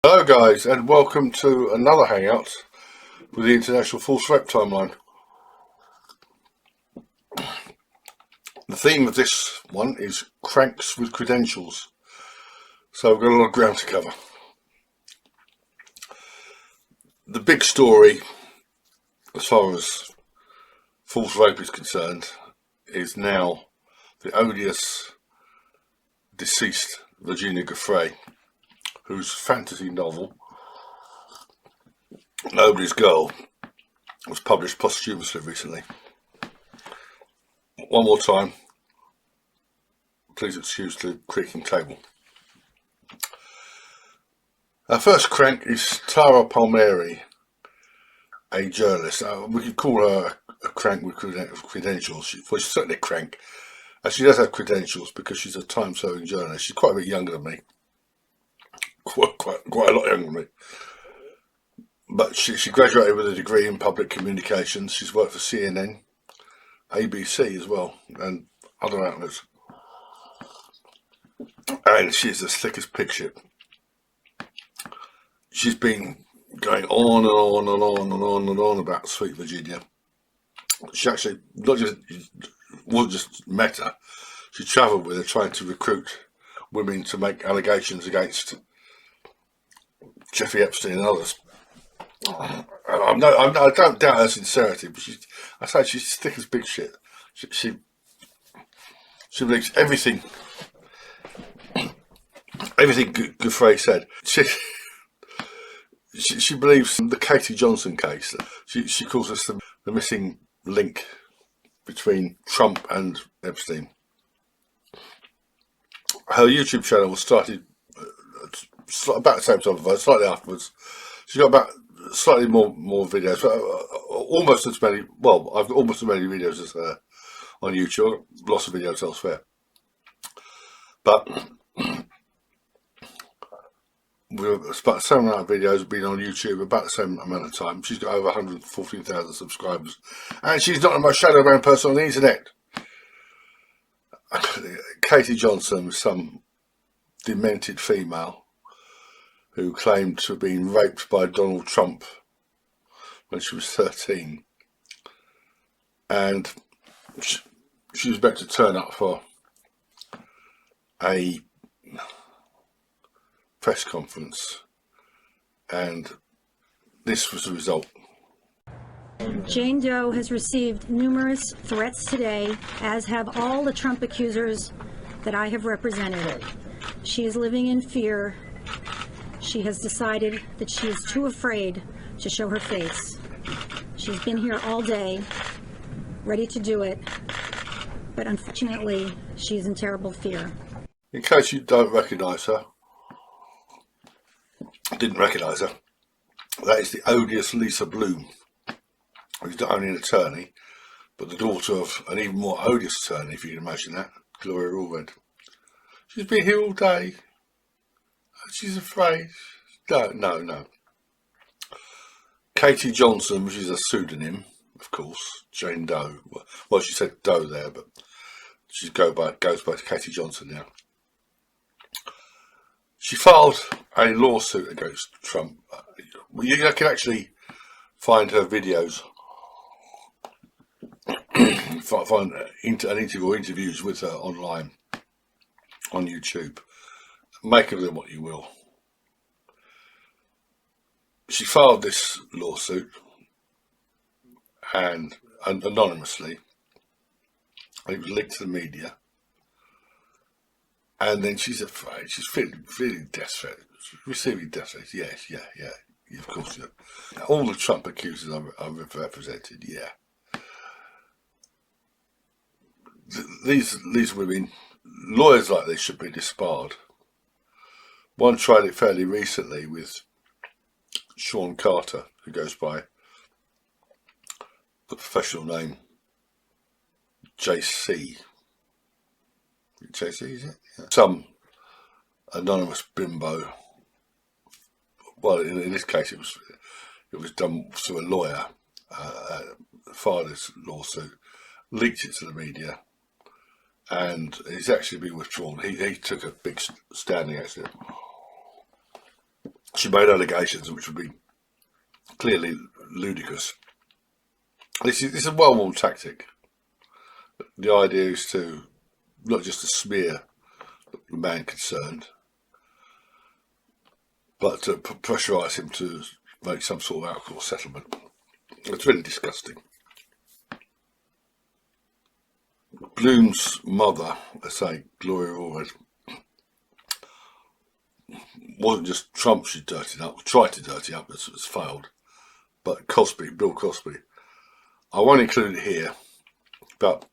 Hello guys, and welcome to another hangout with the International False Rape Timeline. The theme of this one is cranks with credentials, so we've got a lot of ground to cover. The big story as far as false rape is concerned is now the odious deceased Virginia Giuffre, whose fantasy novel Nobody's Girl was published posthumously recently. One more time, please excuse the creaking table. Our first crank is Tara Palmeri, a journalist. We could call her a crank with credentials. She's certainly a crank, and she does have credentials because she's a time-serving journalist. She's quite a bit younger than me, quite a lot younger than me. But she graduated with a degree in public communications. She's worked for CNN, ABC as well, and other outlets. And she's as thick as pig shit. She's been going on and on and on and on and on about Sweet Virginia. She actually wasn't just met her, she travelled with her trying to recruit women to make allegations against Jeffrey Epstein and others. I don't doubt her sincerity, but she's thick as big shit. She believes everything Giuffre said. She believes the Katie Johnson case. She calls us the missing link between Trump and Epstein. Her YouTube channel was started about the same time as slightly afterwards. She's got about slightly more videos, almost as many. Well, I've got almost as many videos as her on YouTube. I've got lots of videos elsewhere, but about the same amount of videos have been on YouTube about the same amount of time. She's got over 114,000 subscribers, and she's not the most shadow-bound person on the internet. Katie Johnson was some demented female who claimed to have been raped by Donald Trump when she was 13, and she was about to turn up for a press conference, and this was the result. Jane Doe has received numerous threats today, as have all the Trump accusers that I have represented. She is living in fear. She has decided that she is too afraid to show her face. She's been here all day, ready to do it, but unfortunately, she's in terrible fear. In case you don't recognise her, didn't recognise her, that is the odious Lisa Bloom, who's not only an attorney, but the daughter of an even more odious attorney, if you can imagine that, Gloria Allred. She's been here all day. She's afraid. No. Katie Johnson, which is a pseudonym, of course, Jane Doe. Well, she said Doe there, but she goes by Katie Johnson now. She filed a lawsuit against Trump. You can actually find her videos, find interviews with her online on YouTube. Make of them what you will. She filed this lawsuit and anonymously. It was linked to the media, and then she's afraid. She's feeling death threats, receiving death threats. Yes, yeah. Of course, yeah. All the Trump accusers are represented. Yeah. These women, lawyers like this should be disbarred. One tried it fairly recently with Sean Carter, who goes by the professional name JC. JC, is it? Yeah. Some anonymous bimbo. Well, in this case, it was done through a lawyer. Filed this lawsuit, leaked it to the media, and it's actually been withdrawn. He took a big stand against it. she made allegations which would be clearly ludicrous. This is a well-worn tactic. The idea is to not just to smear the man concerned, but to pressurise him to make some sort of out-of-court settlement. It's really disgusting. Bloom's mother, let's say Gloria Allred, wasn't just Trump she dirtied up, tried to dirty up, it's failed, but Bill Cosby. I won't include it here, but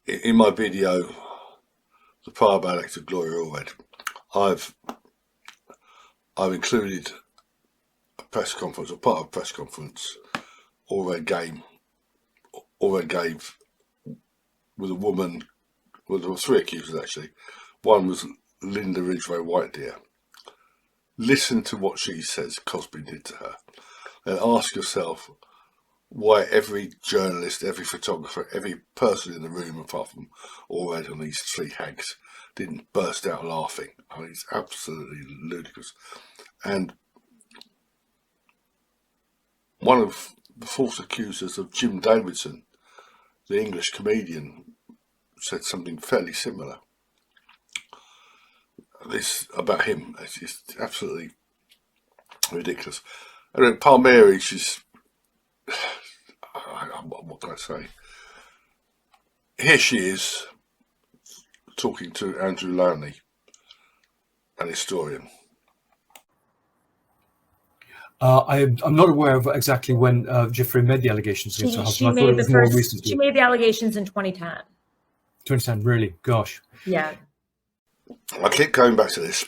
in my video, The Power Balance of Gloria Allred, I've included a press conference, or part of a press conference, Allred gave with a woman, well, there were three accusers actually. One was Linda Ridgway Whitedeer. Listen to what she says Cosby did to her, and ask yourself why every journalist, every photographer, every person in the room apart from Allred and these three hags didn't burst out laughing. I mean, it's absolutely ludicrous. And one of the false accusers of Jim Davidson, the English comedian, said something fairly similar. This about him, it's absolutely ridiculous. And then Palmeri, she's, what can I say? Here she is talking to Andrew Lownie, an historian. I'm not aware of exactly when Giuffre made the allegations against her husband. I thought it was more recently. She made the allegations in 2010. 2010, really? Gosh. Yeah. I keep going back to this.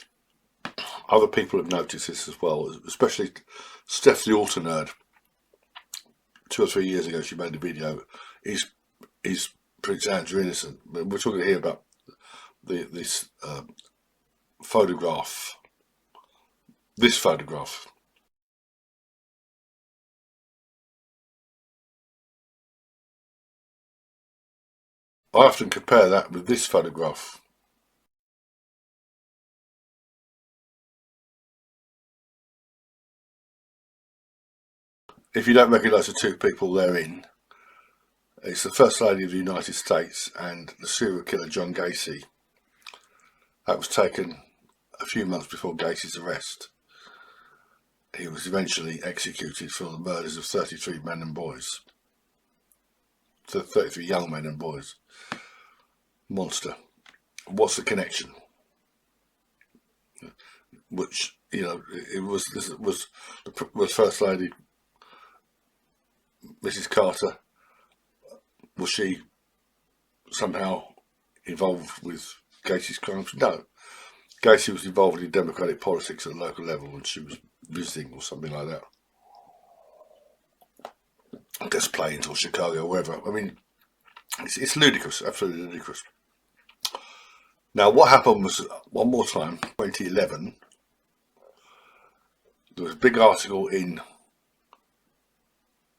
Other people have noticed this as well, especially Steph the Alter Nerd. 2 or 3 years ago, she made a video. Is Prince Andrew innocent? We're talking here about this photograph. This photograph. I often compare that with this photograph. If you don't recognise the two people therein, it's the First Lady of the United States and the serial killer John Gacy. That was taken a few months before Gacy's arrest. He was eventually executed for the murders of 33 men and boys. 33 young men and boys. Monster. What's the connection? Which, you know, it was the First Lady, Mrs. Carter. Was she somehow involved with Gacy's crimes? No. Gacy was involved in democratic politics at the local level when she was visiting or something like that. Just playing or Chicago or wherever. I mean, it's ludicrous, absolutely ludicrous. Now, what happened was, one more time, 2011, there was a big article in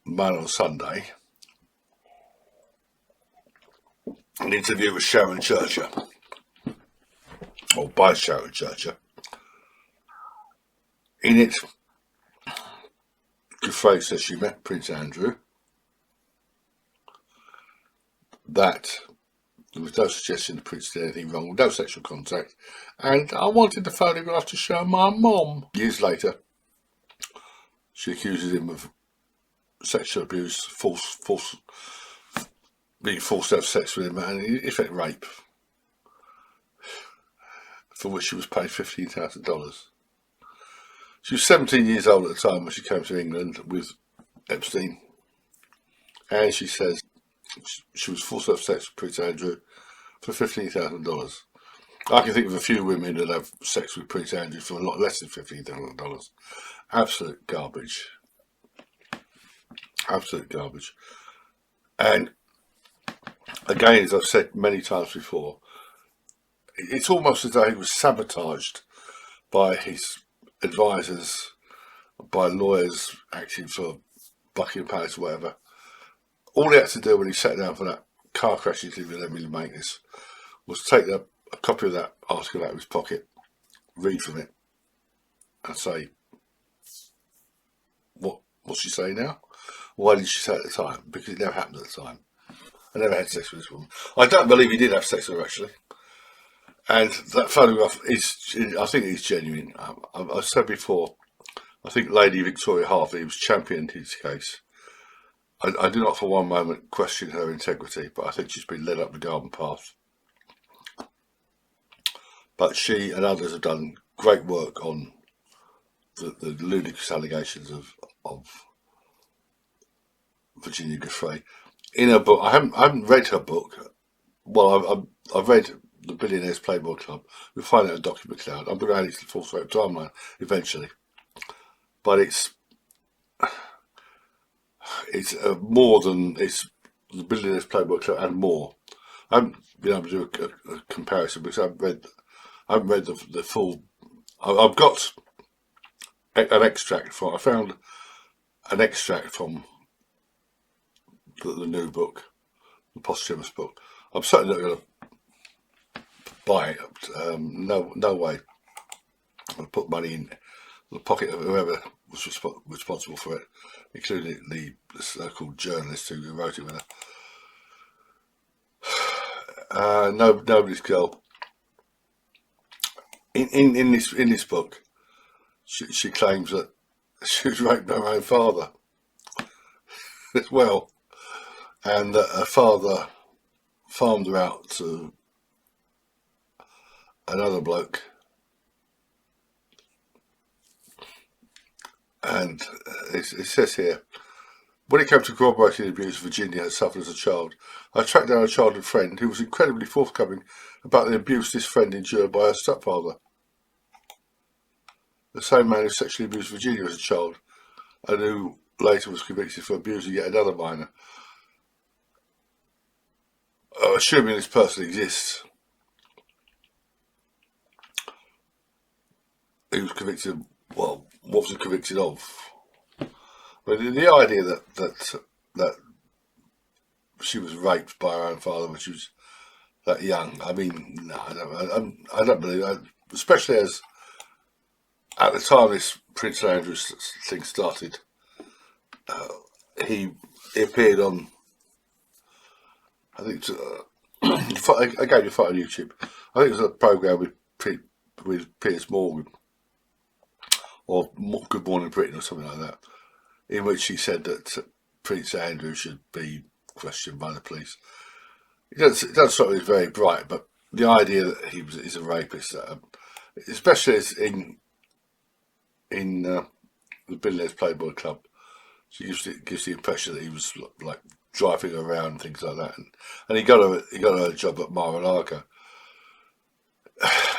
Mail on Sunday, an interview with Sharon Churcher, or by Sharon Churcher. In it, Giuffre says she met Prince Andrew, that there was no suggestion the Prince did anything wrong, no sexual contact, and I wanted the photograph to show my mum. Years later, she accuses him of sexual abuse, being forced to have sex with him, and in effect rape, for which she was paid $15,000. She was 17 years old at the time when she came to England with Epstein, and she says she was forced to have sex with Prince Andrew for $15,000. I can think of a few women that have sex with Prince Andrew for a lot less than $15,000. Absolute garbage. Absolute garbage. And again, as I've said many times before, it's almost as though he was sabotaged by his advisors, by lawyers acting for Buckingham Palace or whatever. All he had to do when he sat down for that car crash interview with Emily Maitlis was take a copy of that article out of his pocket, read from it, and say, what's she saying now? Why did she say it at the time? Because it never happened at the time. I never had sex with this woman. I don't believe he did have sex with her, actually. And that photograph is, I think it's genuine. I've said before, I think Lady Victoria Harvey was championed his case. I do not for one moment question her integrity, but I think she's been led up the garden path. But she and others have done great work on the ludicrous allegations of Virginia Giuffre. In her book, I haven't read her book. Well, I've read The Billionaires Playboy Club. You'll find it on Document Cloud. I'm going to add it to the False Rape Timeline eventually. But it's more than it's The Billionaires Playboy Club and more. I haven't been able to do a comparison because I haven't read the full. I've got an extract from. I found an extract from the new book, the posthumous book. I'm certainly not going to buy it. No way. I'll put money in the pocket of whoever was responsible for it, including the so-called journalist who wrote it with her. Nobody's girl. In this book, she claims that she was raped by her own father as well, and that her father farmed her out to another bloke, and it says here, when it came to corroborating the abuse Virginia had suffered as a child, I tracked down a childhood friend who was incredibly forthcoming about the abuse this friend endured by her stepfather, the same man who sexually abused Virginia as a child and who later was convicted for abusing yet another minor. Assuming this person exists, he was convicted of, well, what was he convicted of? But the idea that she was raped by her own father when she was that young, I mean, no, I don't believe that, especially as at the time this Prince Andrew thing started, he appeared on, I think, again, you find on YouTube. I think it was a programme with Piers Morgan, or Good Morning Britain, or something like that, in which he said that Prince Andrew should be questioned by the police. It does strike me as very bright, but the idea that he's a rapist, especially as in the Billionaires Playboy Club, she gives the impression that he was like driving around and things like that, and he got her a job at Mar-a-Lago.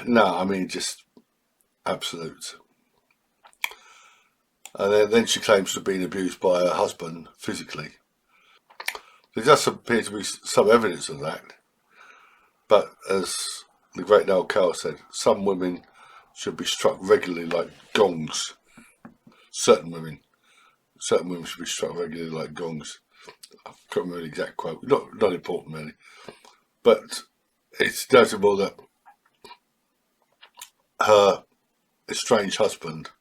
No, I mean, just absolute. And then she claims to have been abused by her husband physically. There does appear to be some evidence of that, but as the great Noel Cowell said, some women should be struck regularly like gongs. Certain women should be struck regularly like gongs. I can't remember the exact quote. Not important really, but it's notable that her estranged husband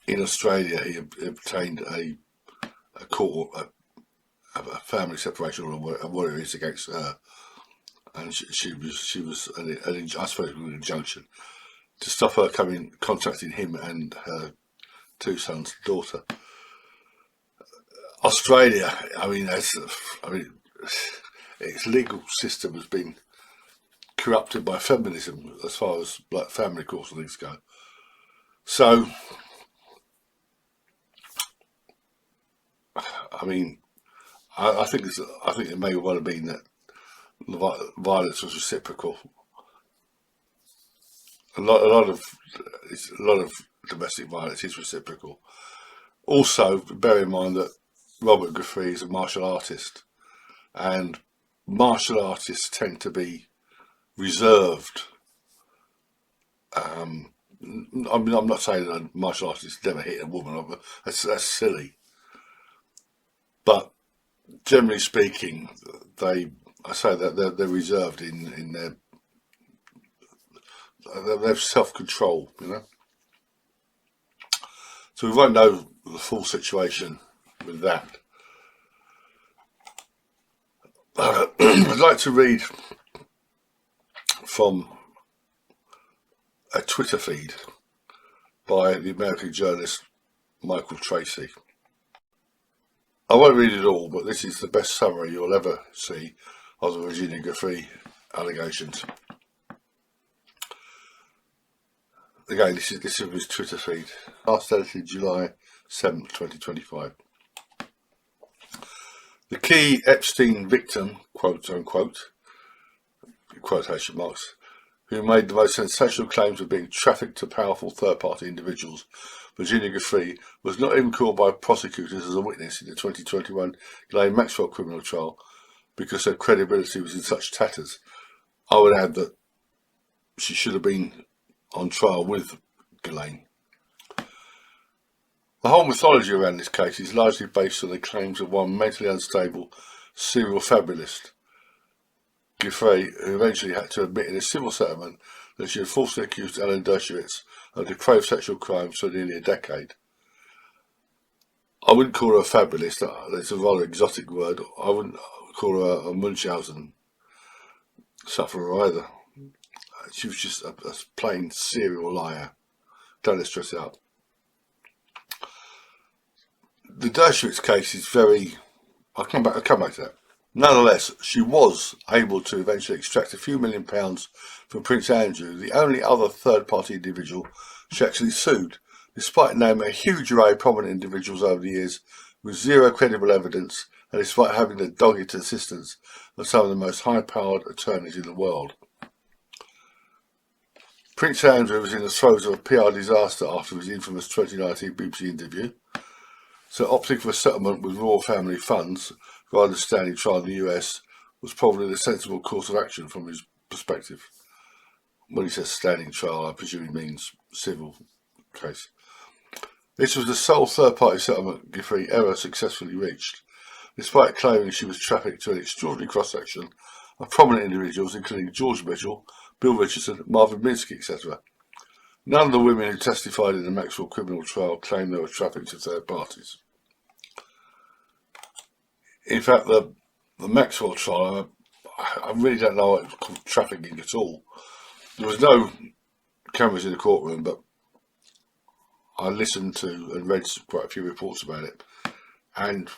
in Australia, he obtained a family separation order, what it is against her, and she was I suppose an injunction to stop her contacting him and her two sons, daughter. Australia, I mean, its legal system has been corrupted by feminism as far as like family courts and things go. So, I mean, I think it may well have been that the violence was reciprocal. A lot of domestic violence is reciprocal. Also, bear in mind that Robert Giuffre is a martial artist, and martial artists tend to be reserved. I mean, I'm not saying that a martial artist never hit a woman. That's silly. But generally speaking, they're reserved in their self-control, you know. So we won't know the full situation with that. I'd like to read from a Twitter feed by the American journalist Michael Tracey. I won't read it all, but this is the best summary you'll ever see of the Virginia Giuffre allegations. Again, this is his Twitter feed. Last edited July 7th, 2025. The key Epstein victim, quote unquote, quotation marks, who made the most sensational claims of being trafficked to powerful third-party individuals, Virginia Giuffre, was not even called by prosecutors as a witness in the 2021 Ghislaine Maxwell criminal trial because her credibility was in such tatters. I would add that she should have been on trial with Ghislaine. The whole mythology around this case is largely based on the claims of one mentally unstable serial fabulist, Giuffre, who eventually had to admit in a civil settlement that she had falsely accused Alan Dershowitz of depraved sexual crimes for nearly a decade. I wouldn't call her a fabulist, it's a rather exotic word. I wouldn't call her a Munchausen sufferer either. She was just a plain serial liar. Don't let's stress it out. The Dershowitz case is very... I'll come back to that. Nonetheless, she was able to eventually extract a few £1 million from Prince Andrew, the only other third-party individual she actually sued, despite naming a huge array of prominent individuals over the years with zero credible evidence and despite having the dogged assistance of some of the most high-powered attorneys in the world. Prince Andrew was in the throes of a PR disaster after his infamous 2019 BBC interview, so opting for a settlement with royal family funds rather than standing trial in the US was probably the sensible course of action from his perspective. When he says standing trial, I presume he means civil case. This was the sole third-party settlement Giuffre ever successfully reached, despite claiming she was trafficked to an extraordinary cross-section of prominent individuals including George Mitchell, Bill Richardson, Marvin Minsky, etc. None of the women who testified in the Maxwell criminal trial claimed they were trafficked to third parties. In fact, the Maxwell trial, I really don't know what it was called trafficking at all. There was no cameras in the courtroom, but I listened to and read quite a few reports about it, and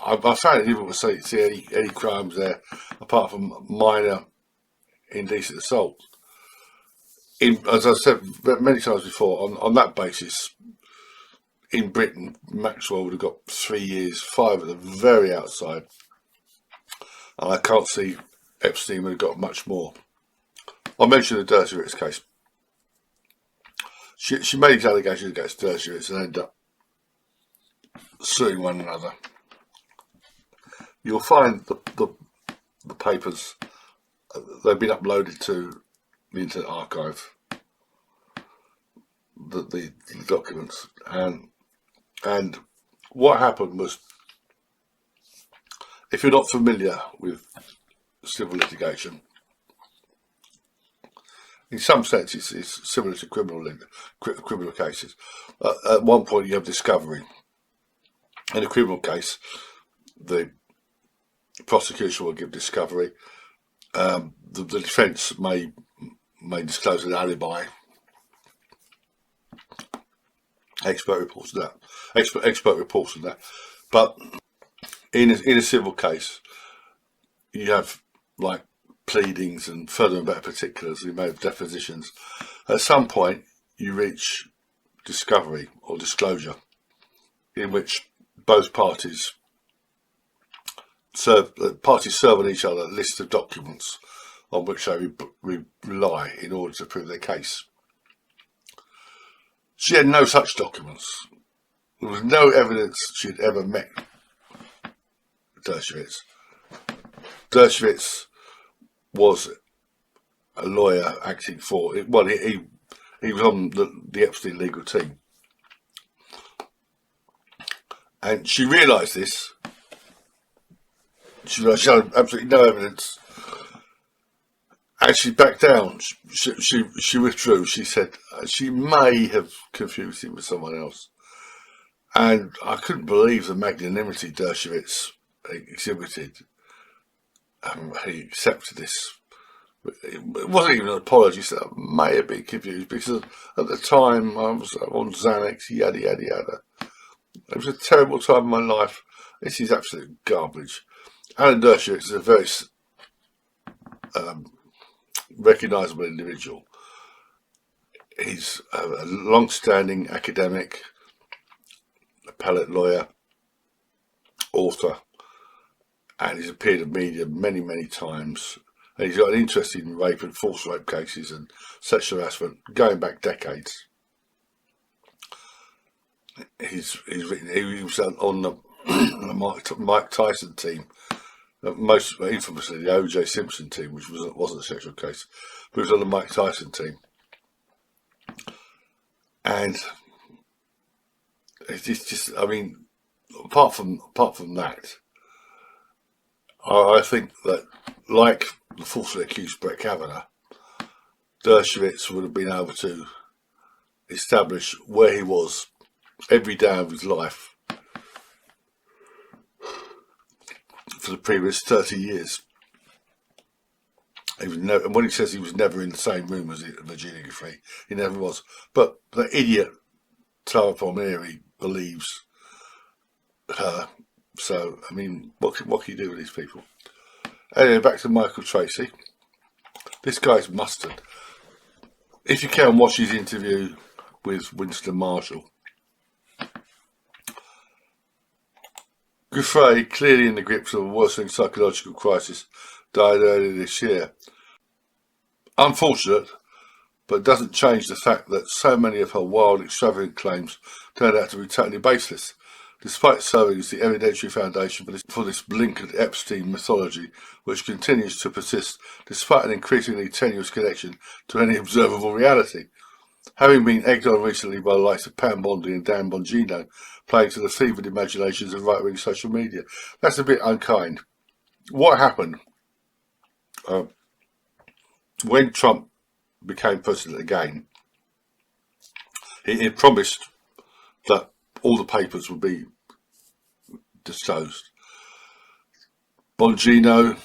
I found it difficult to see any crimes there apart from minor indecent assault. As I said many times before, on that basis, in Britain, Maxwell would have got 3 years, 5 at the very outside, and I can't see Epstein would have got much more. I mentioned the Dershowitz case. She made these allegations against Dershowitz and ended up suing one another. You'll find the papers, they've been uploaded to the Internet Archive, the documents, and what happened was, if you're not familiar with civil litigation, in some sense it's similar to criminal cases. At one point you have discovery. In a criminal case, the prosecution will give discovery. The defence may disclose an alibi. Expert reports on that. But in a civil case, you have like pleadings and further and better particulars. You may have depositions. At some point, you reach discovery or disclosure, in which both parties serve on each other a list of documents on which they rely in order to prove their case. She had no such documents. There was no evidence she'd ever met Dershowitz. Dershowitz was a lawyer acting for, he was on the Epstein legal team. And she realised this. She showed absolutely no evidence. and she backed down. She withdrew. She said she may have confused him with someone else. And I couldn't believe the magnanimity Dershowitz exhibited. He accepted this. It wasn't even an apology. He said, I may have been confused because at the time I was on Xanax, yada, yada, yada. It was a terrible time in my life. This is absolute garbage. Alan Dershowitz is a very recognisable individual. He's a long-standing academic, appellate lawyer, author, and he's appeared in media many, many times. And he's got an interest in rape and false rape cases and sexual harassment going back decades. He's written. He was on the Mike Tyson team, most infamously the O.J. Simpson team, which wasn't a sexual case, but he was on the Mike Tyson team. And it's just, I mean, apart from that, I think that, like the falsely accused Brett Kavanaugh, Dershowitz would have been able to establish where he was every day of his life for the previous 30 years. He was never, and when he says he was never in the same room as Virginia Giuffre, he never was. But the idiot Tara Palmeri believes her. So, I mean, what can you do with these people? Anyway, back to Michael Tracey. This guy's mustard. If you can watch his interview with Winston Marshall, Giuffre, clearly in the grips of a worsening psychological crisis, died earlier this year. Unfortunate, but it doesn't change the fact that so many of her wild, extravagant claims turned out to be totally baseless, despite serving as the evidentiary foundation for this blinkered Epstein mythology, which continues to persist despite an increasingly tenuous connection to any observable reality. Having been egged on recently by the likes of Pam Bondi and Dan Bongino, playing to the fevered imaginations of right-wing social media. That's a bit unkind. What happened? When Trump became president again, he promised that all the papers would be disclosed. Bongino,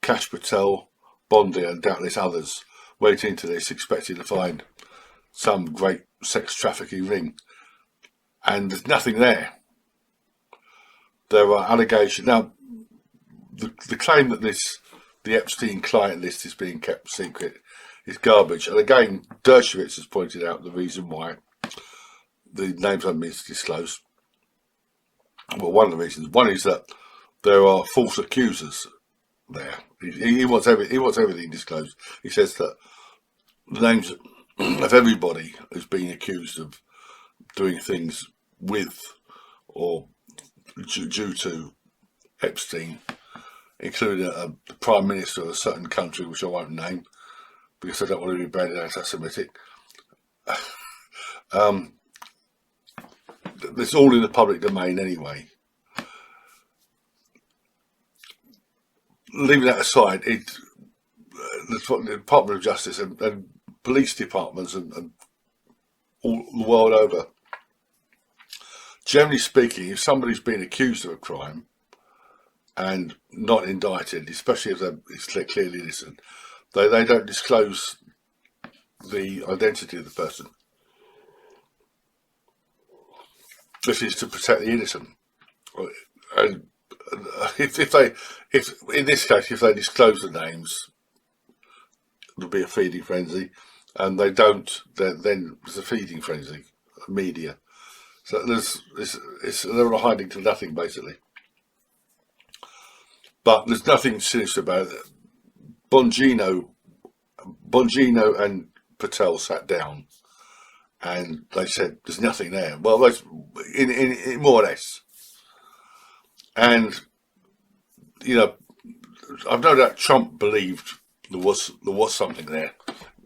Kash Patel, Bondi and doubtless others went into this expecting to find some great sex trafficking ring, and there's nothing there. There are allegations. Now, the claim that the Epstein client list is being kept secret is garbage. And again, Dershowitz has pointed out the reason why the names haven't been disclosed. Well, one of the reasons. One is that there are false accusers there. He wants everything disclosed. He says that the names of everybody who's being accused of doing things with or due to Epstein, including the Prime Minister of a certain country, which I won't name, because I don't want to be branded anti-Semitic. It's all in the public domain anyway. Leaving that aside, the Department of Justice and police departments and all the world over, generally speaking, if somebody's been accused of a crime and not indicted, especially if they're clearly innocent, they don't disclose the identity of the person. This is to protect the innocent. And if in this case, if they disclose the names, there'll be a feeding frenzy, and they don't, then there's a feeding frenzy, media. So they're hiding to nothing basically. But there's nothing sinister about it. Bongino and Patel sat down and they said there's nothing there. Well, in more or less. And you know, I've no doubt Trump believed there was something there.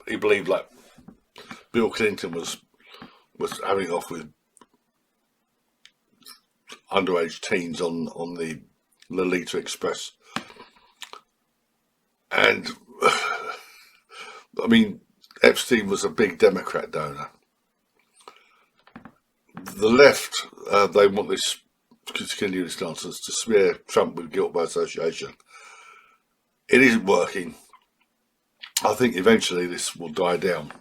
He believed like Bill Clinton was having off with underage teens on the Lolita Express, and I mean, Epstein was a big Democrat donor. The left, they want this to continue this nonsense, to smear Trump with guilt by association. It isn't working. I think eventually this will die down.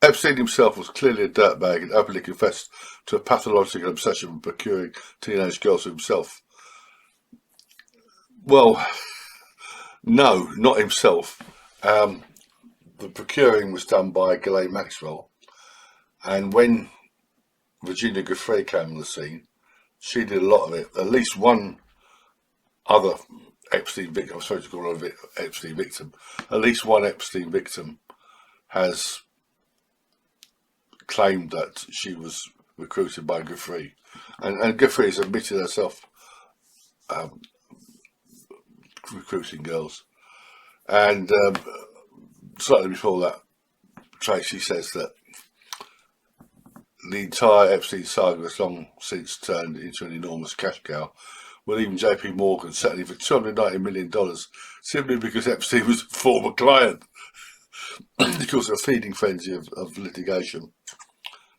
Epstein himself was clearly a dirtbag and openly confessed to a pathological obsession with procuring teenage girls for himself. Well, no, not himself. The procuring was done by Ghislaine Maxwell, and when Virginia Giuffre came on the scene, she did a lot of it. At least one other Epstein victim, I'm supposed to call her Epstein victim, at least one Epstein victim has claimed that she was recruited by Giuffre, and Giuffre has admitted herself recruiting girls. And slightly before that, Tracey says that the entire Epstein saga has long since turned into an enormous cash cow, with even JP Morgan settling for $290 million simply because Epstein was a former client. Because of a feeding frenzy of litigation.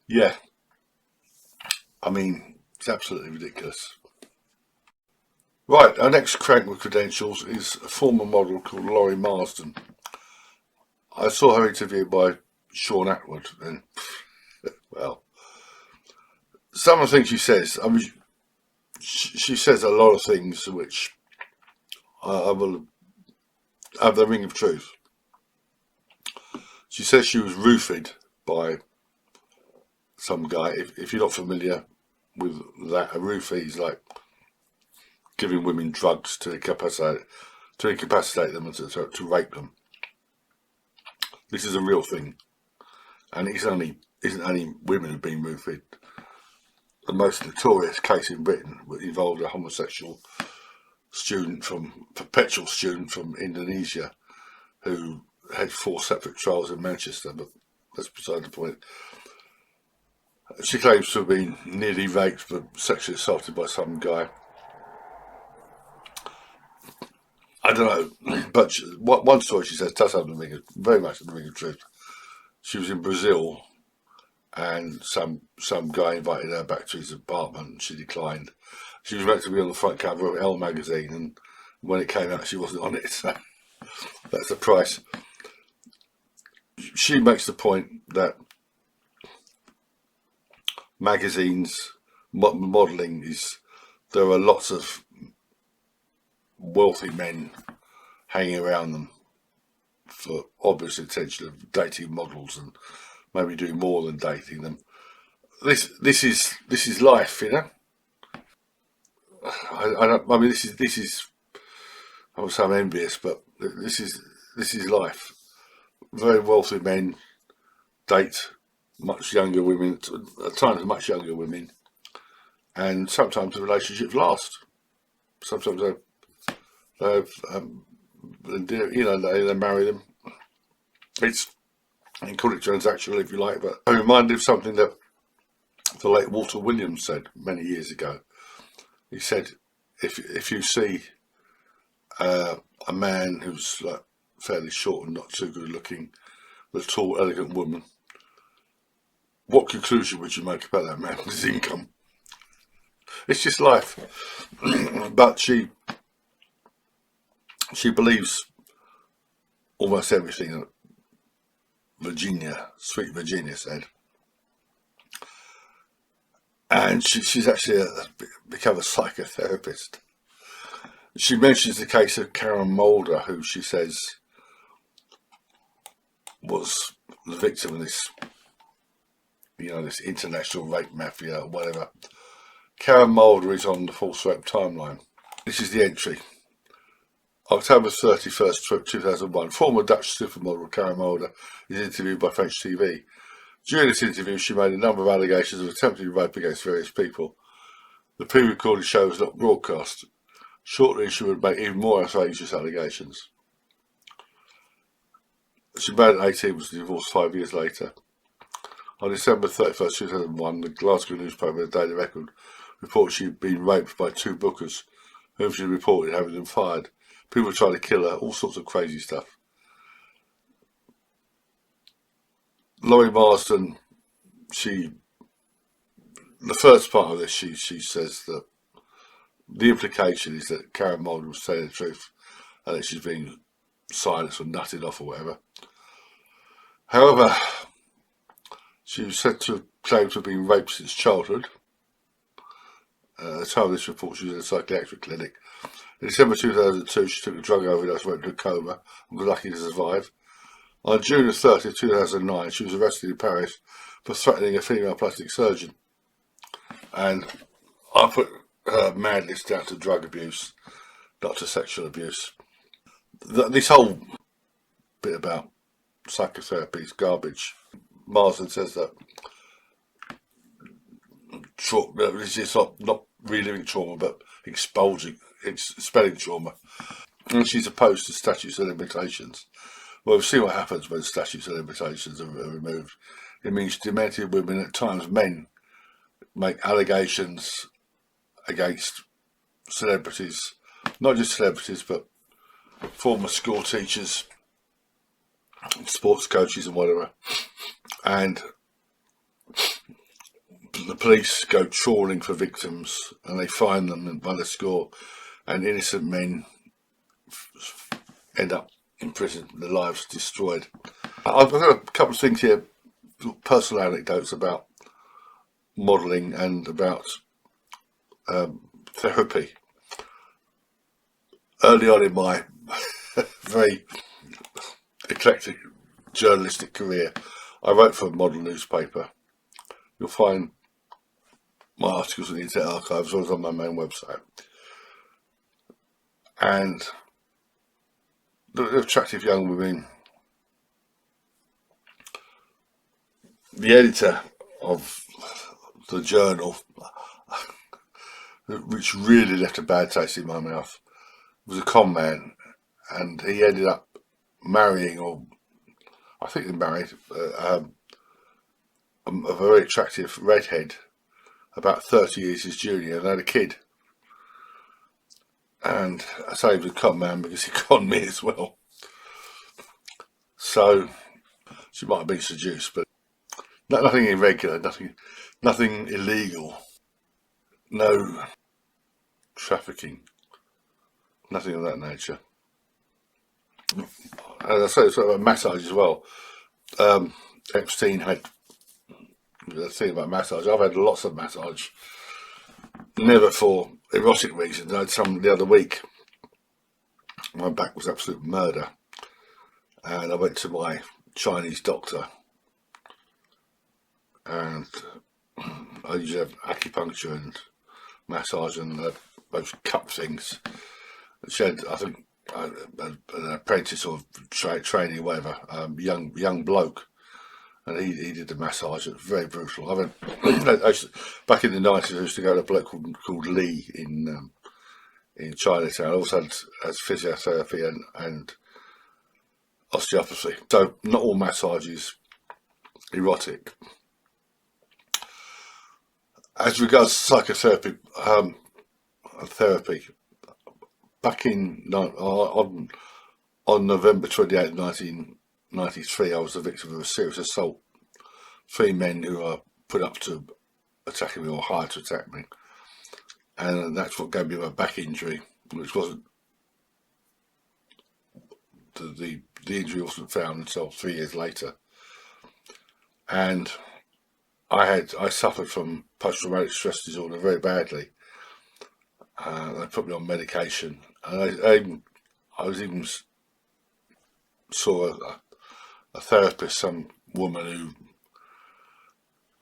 Yeah, I mean, it's absolutely ridiculous. Right, our next crank with credentials is a former model called Laurie Marsden. I saw her interviewed by Sean Atwood, and, well, some of the things she says, I mean, she says a lot of things which I will have the ring of truth. She says she was roofied by some guy. If you're not familiar with that, a roofie is like giving women drugs to incapacitate them and to rape them. This is a real thing, and it isn't only women who've been roofied. The most notorious case in Britain involved a homosexual perpetual student from Indonesia who had 4 separate trials in Manchester, but that's beside the point. She claims to have been nearly raped but sexually assaulted by some guy. I don't know, but one story she says does have very much the ring of truth. She was in Brazil, and some guy invited her back to his apartment, and she declined. She was meant to be on the front cover of Elle magazine, and when it came out, she wasn't on it. So that's the price. She makes the point that magazines, modelling there are lots of wealthy men hanging around them for obvious intention of dating models and maybe doing more than dating them. This is life, you know. I mean, this is. I would say I'm envious, but this is life. Very wealthy men date much younger women, at times much younger women, and sometimes the relationships last. Sometimes they marry them. You can call it transactional if you like, but I'm reminded of something that the late Walter Williams said many years ago. He said, if you see a man who's like fairly short and not too good looking, with a tall, elegant woman, what conclusion would you make about that man and his income? It's just life. But she believes almost everything that sweet Virginia said. And she's actually become a psychotherapist. She mentions the case of Karen Mulder, who she says was the victim of this, this international rape mafia or whatever. Karen Mulder is on the false rape timeline. This is the entry. October 31st, 2001, former Dutch supermodel Karen Mulder is interviewed by French TV. During this interview, she made a number of allegations of attempted rape against various people. The pre-recorded show was not broadcast. Shortly, she would make even more outrageous allegations. She married at 18 and was divorced 5 years later. On December 31st, 2001, the Glasgow newspaper, The Daily Record, reported she had been raped by 2 bookers, whom she reported having them fired. People tried to kill her, all sorts of crazy stuff. Laurie Marsden, the first part of this, she says that the implication is that Karen Mulder was telling the truth and that she's being silenced or nutted off or whatever. However, she was said to claim to have been raped since childhood. At the time of this report, she was in a psychiatric clinic. In December 2002, she took a drug overdose, went into a coma, and was lucky to survive. On June 30th, 2009, she was arrested in Paris for threatening a female plastic surgeon. And I put her madness down to drug abuse, not to sexual abuse. This whole bit about psychotherapy is garbage. Marsden says that this is not reliving trauma, but expelling trauma. And she's opposed to statutes of limitations. Well, we've seen what happens when statutes of limitations are removed. It means demented women, at times men, make allegations against celebrities, not just celebrities, but former school teachers, sports coaches and whatever. And the police go trawling for victims and they find them by the score, and innocent men end up in prison, their lives destroyed. I've got a couple of things here, personal anecdotes about modelling and about therapy. Early on in my very eclectic journalistic career, I wrote for a model newspaper. You'll find my articles in the Internet Archive as well as on my main website. And the attractive young women, the editor of the journal, which really left a bad taste in my mouth, was a con man, and he ended up marrying, or I think he married, a very attractive redhead, about 30 years his junior, and had a kid. And I say he was a con man because he conned me as well. So she might have been seduced, but nothing irregular, nothing illegal, no trafficking, nothing of that nature. And I say sort of a massage as well. Epstein had the thing about massage. I've had lots of massage, never for erotic reasons. I had some the other week. My back was absolute murder, and I went to my Chinese doctor, and I usually have acupuncture and massage and those cup things. She had, I think, an apprentice or trainee or whatever, young bloke, and he did the massage. It was very brutal. Back in the 90s, I used to go to a bloke called Lee in Chinatown. I also had physiotherapy and osteopathy. So not all massage is erotic. As regards psychotherapy, therapy, back on November 28, 1993, I was the victim of a serious assault. 3 men who are put up to attacking me or hired to attack me. And that's what gave me my back injury, which wasn't, the injury wasn't found until 3 years later. And I suffered from post-traumatic stress disorder very badly. They put me on medication, and I was even saw a therapist, some woman who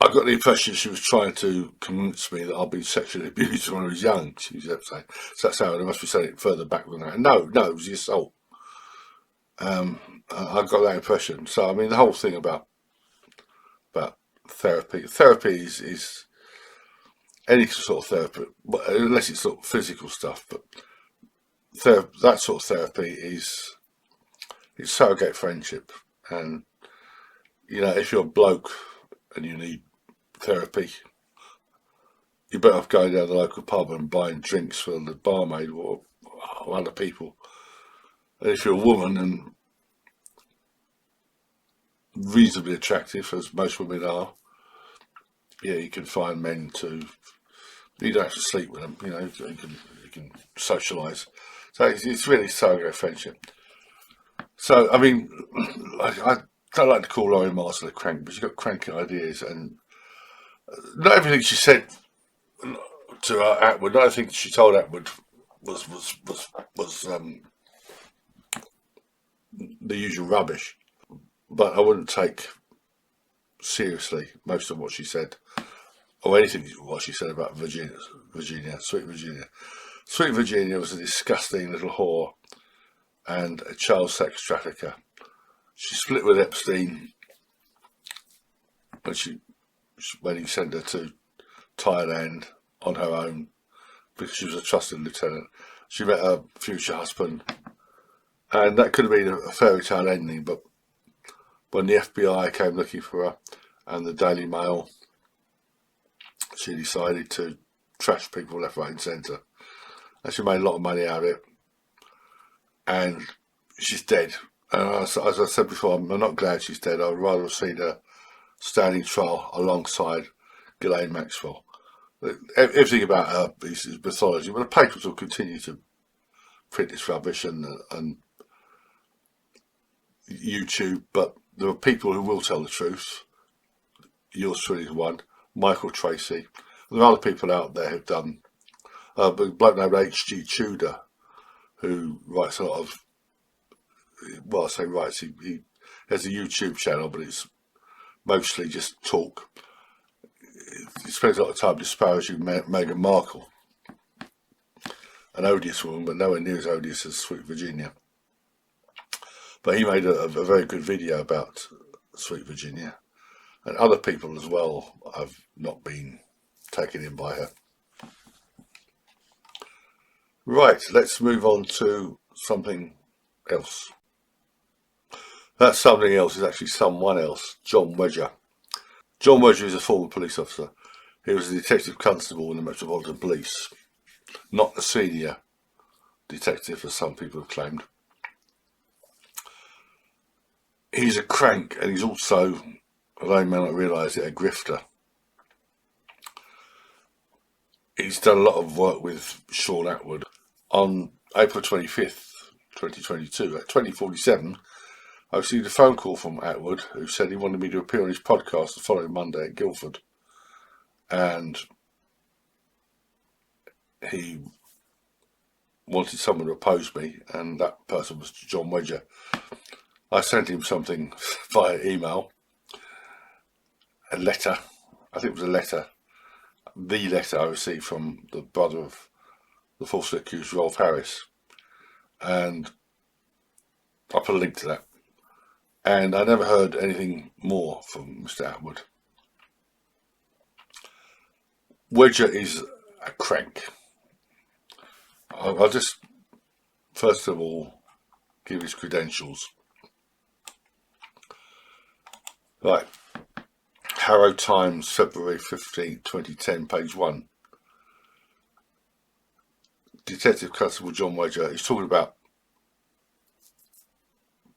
I got the impression she was trying to convince me that I'd been sexually abused when I was young. She was saying, so that's how, there must be something further back than that. No, it was the assault. I got that impression. So I mean, the whole thing about therapy is any sort of therapy, unless it's sort of physical stuff, but that sort of therapy is surrogate friendship. And you know, if you're a bloke and you need therapy, you're better off going down the local pub and buying drinks for the barmaid or other people. And if you're a woman and reasonably attractive, as most women are, yeah, you can find men to. You don't have to sleep with them, you know. You can socialise. So it's really surrogate friendship. So I mean, I don't like to call Laurie Marshall a crank, but she's got cranky ideas, and not everything she said to Atwood, not everything she told Atwood was the usual rubbish. But I wouldn't take seriously most of what she said, or anything what she said about Virginia, Sweet Virginia. Sweet Virginia was a disgusting little whore and a child sex trafficker. She split with Epstein when he sent her to Thailand on her own because she was a trusted lieutenant. She met her future husband, and that could have been a fairy tale ending, but when the FBI came looking for her and the Daily Mail, she decided to trash people left, right and centre. And she made a lot of money out of it. And she's dead. And as I said before, I'm not glad she's dead. I'd rather have seen her standing trial alongside Ghislaine Maxwell. Everything about her is mythology, but the papers will continue to print this rubbish and YouTube, but there are people who will tell the truth. Yours truly is one. Michael Tracey. There are other people out there who've done. A bloke named H.G. Tudor, who writes a lot of. Well, I say writes. He has a YouTube channel, but it's mostly just talk. He spends a lot of time disparaging Meghan Markle, an odious woman, but nowhere near as odious as Sweet Virginia. But he made a very good video about Sweet Virginia, and other people as well have not been taken in by her. Right, let's move on to something else. That something else is actually someone else, John Wedger. John Wedger is a former police officer. He was a detective constable in the Metropolitan Police, not a senior detective as some people have claimed. He's a crank, and he's also, although he may not realise it, a grifter. He's done a lot of work with Sean Atwood. On April 25th, 2022, at 20:47, I received a phone call from Atwood, who said he wanted me to appear on his podcast the following Monday at Guildford. And he wanted someone to oppose me, and that person was John Wedger. I sent him something via email, a letter. I think it was a letter. The letter I received from the brother of the falsely accused Rolf Harris, and I put a link to that. And I never heard anything more from Mr. Atwood. Wedger is a crank. I'll just, first of all, give his credentials. Right. Harrow Times, February 15, 2010, page 1. Detective Constable John Wedger is talking about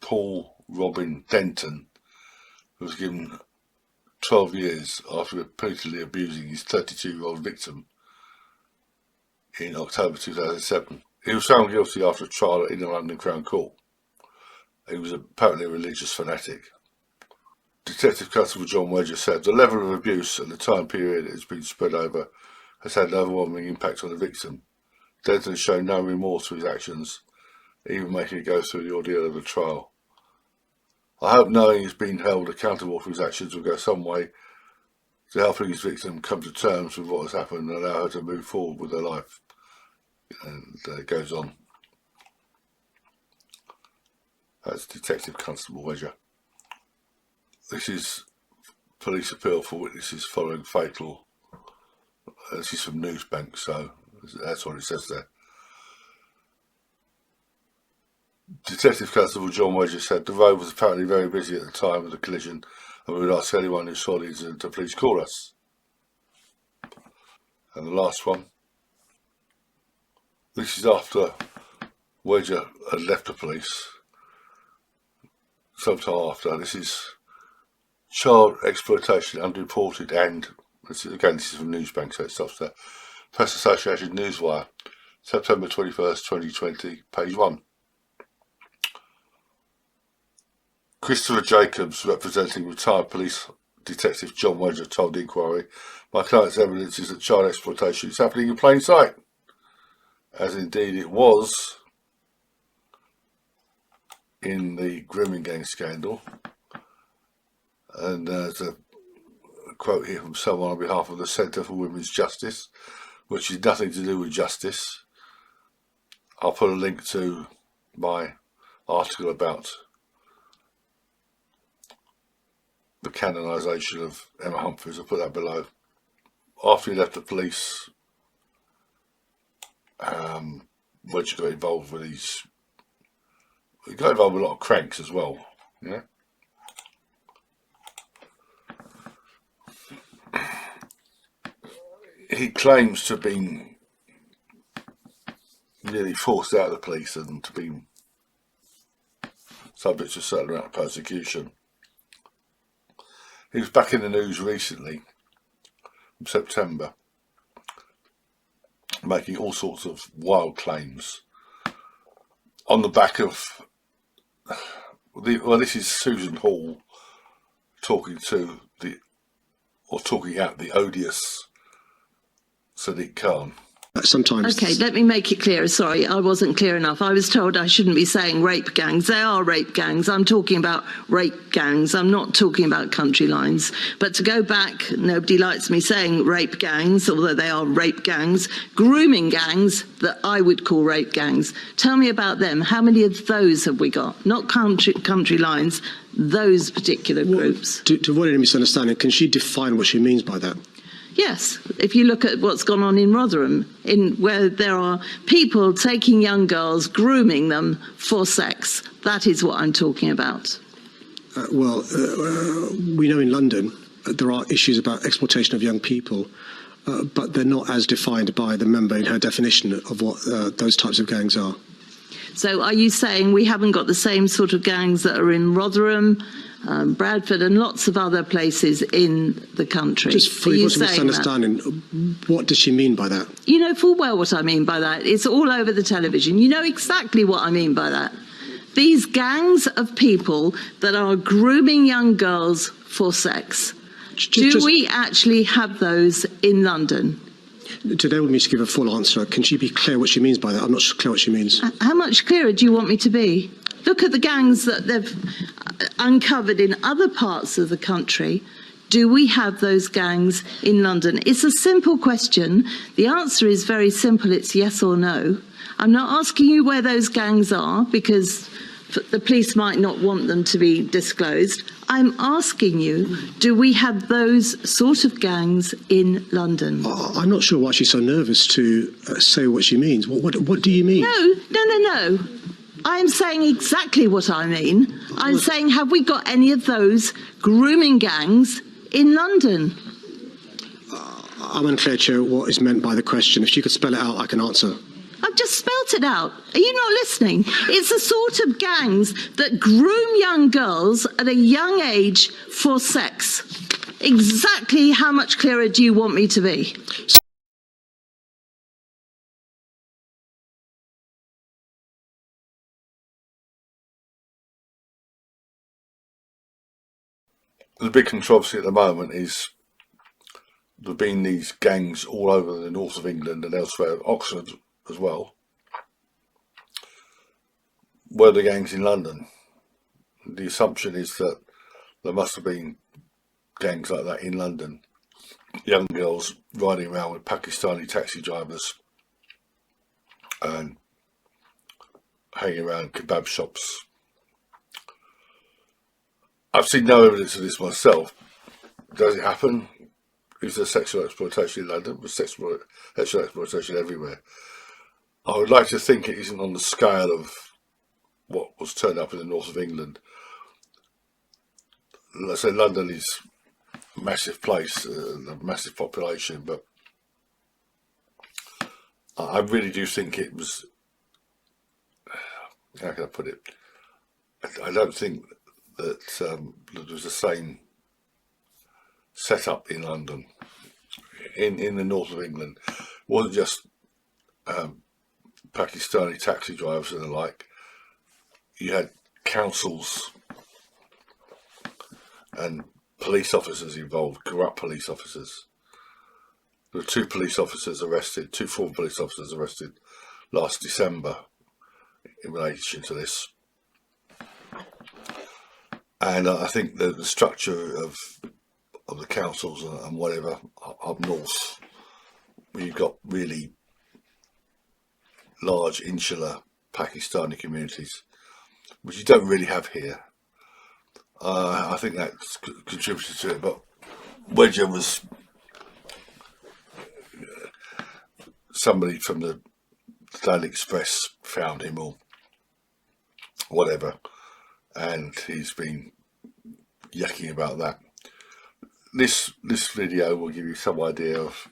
Paul Robin Denton, who was given 12 years after repeatedly abusing his 32-year-old victim in October 2007. He was found guilty after a trial in the London Crown Court. He was apparently a religious fanatic. Detective Constable John Wedger said the level of abuse and the time period it has been spread over has had an overwhelming impact on the victim. Denton has shown no remorse for his actions, even making it go through the ordeal of a trial. I hope knowing he's been held accountable for his actions will go some way to helping his victim come to terms with what has happened and allow her to move forward with her life. And it goes on. That's Detective Constable Wedger. This is police appeal for witnesses following fatal. This is from Newsbank, so that's what it says there. Detective Constable John Wedger said the road was apparently very busy at the time of the collision, and we would ask anyone who saw the incident to please call us. And the last one. This is after Wedger had left the police. Sometime after. This is child exploitation underreported, and this is from Newsbank, so it stops there. Press Association Newswire, September 21st, 2020, page 1. Christopher Jacobs, representing retired police detective John Wedger, told the inquiry, "My client's evidence is that child exploitation is happening in plain sight," as indeed it was in the grooming gang scandal. And there's a quote here from someone on behalf of the Centre for Women's Justice, which is nothing to do with justice. I'll put a link to my article about the canonisation of Emma Humphries. I'll put that below. After he left the police, Wedger got involved with these. He got involved with a lot of cranks as well. Yeah. He claims to have been nearly forced out of the police and to be subject to a certain amount of persecution. He was back in the news recently, in September, making all sorts of wild claims on the back of this is Susan Hall talking at the odious Sadiq Khan. Sometimes. Okay, let me make it clear. Sorry, I wasn't clear enough. I was told I shouldn't be saying rape gangs. They are rape gangs. I'm talking about rape gangs. I'm not talking about country lines. But to go back, nobody likes me saying rape gangs, although they are rape gangs. Grooming gangs that I would call rape gangs. Tell me about them. How many of those have we got? Not country lines, those particular groups. To avoid any misunderstanding, can she define what she means by that? Yes, if you look at what's gone on in Rotherham, where there are people taking young girls, grooming them for sex, that is what I'm talking about. We know in London there are issues about exploitation of young people, but they're not as defined by the member in her definition of what those types of gangs are. So are you saying we haven't got the same sort of gangs that are in Rotherham, Bradford and lots of other places in the country? Just for your misunderstanding, what does she mean by that? You know full well what I mean by that. It's all over the television. You know exactly what I mean by that. These gangs of people that are grooming young girls for sex. Do we actually have those in London? Today we need to give a full answer. Can she be clear what she means by that? I'm not clear what she means. How much clearer do you want me to be? Look at the gangs that they've uncovered in other parts of the country. Do we have those gangs in London? It's a simple question. The answer is very simple. It's yes or no. I'm not asking you where those gangs are because the police might not want them to be disclosed. I'm asking you, do we have those sort of gangs in London? I'm not sure why she's so nervous to say what she means. What do you mean? No. I'm saying exactly what I mean. I'm saying, have we got any of those grooming gangs in London? I'm unclear, Chair, what is meant by the question. If she could spell it out, I can answer. I've just spelt it out. Are you not listening? It's the sort of gangs that groom young girls at a young age for sex. Exactly how much clearer do you want me to be? The big controversy at the moment is there have been these gangs all over the north of England and elsewhere, Oxford as well. Were the gangs in London? The assumption is that there must have been gangs like that in London. Young girls riding around with Pakistani taxi drivers and hanging around kebab shops. I've seen no evidence of this myself. Does it happen? Is there sexual exploitation in London? There's sexual exploitation everywhere. I would like to think it isn't on the scale of what was turned up in the north of England. Let's say London is a massive place, a massive population, but I really do think it was, how can I put it? I don't think that there was the same set up in London, in the north of England. It wasn't just Pakistani taxi drivers and the like. You had councils and police officers involved, corrupt police officers. There were two former police officers arrested last December in relation to this. And I think the structure of the councils and whatever up north, where you've got really large insular Pakistani communities, which you don't really have here. I think that's contributed to it, but Wedger was somebody from the Daily Express found him or whatever, and he's been yakking about that. This video will give you some idea of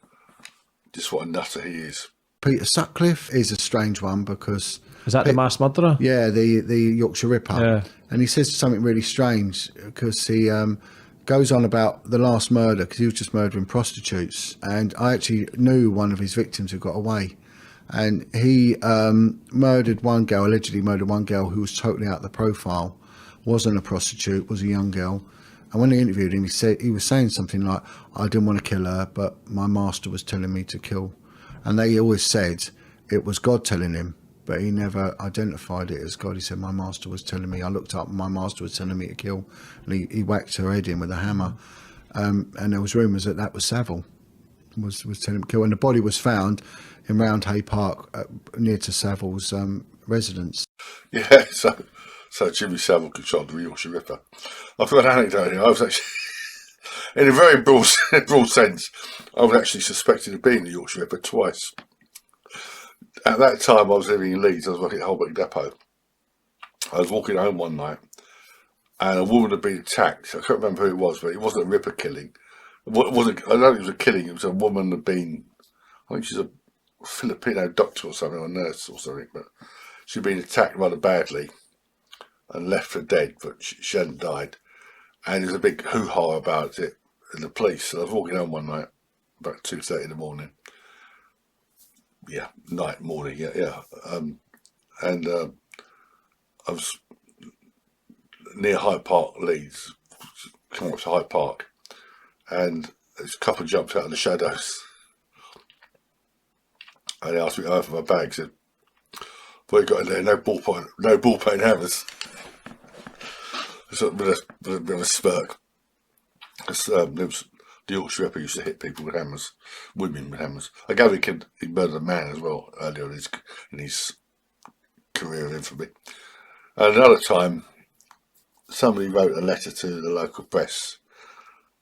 just what a nutter he is. Peter Sutcliffe is a strange one because... Is that the mass murderer? Yeah, the Yorkshire Ripper. Yeah. And he says something really strange because he goes on about the last murder, because he was just murdering prostitutes. And I actually knew one of his victims who got away. And he allegedly murdered one girl who was totally out of the profile, wasn't a prostitute, was a young girl. And when they interviewed him, he was saying something like, I didn't want to kill her, but my master was telling me to kill. And they always said it was God telling him, but he never identified it as God. He said, my master was telling me. I looked up and my master was telling me to kill. And he whacked her head in with a hammer. And there was rumours that was Savile, was telling him to kill. And the body was found in Roundhay Park near to Savile's residence. Yeah, so Jimmy Savile controlled the Yorkshire Ripper. I've got an anecdote here. I was actually, in a very broad sense, I was actually suspected of being the Yorkshire Ripper twice. At that time, I was living in Leeds. I was working at Holbeck Depot. I was walking home one night, and a woman had been attacked. I can't remember who it was, but it wasn't a Ripper killing. I don't think it was a killing. It was a woman had been, I think she's a Filipino doctor or something, or nurse or something, but she'd been attacked rather badly and left for dead, but she hadn't died. And there's a big hoo-ha about it in the police. So I was walking home one night, about 2:30 in the morning. Yeah, morning, yeah. And I was near Hyde Park, Leeds, coming up to Hyde Park, and this couple jumped out of the shadows. And they asked me to open my bag. Said, "What you got in there? No ballpoint hammers." With a bit of a smirk. The Yorkshire Ripper used to hit people with hammers, women with hammers. I gather he murdered a man as well earlier in his career of infamy. And another time, somebody wrote a letter to the local press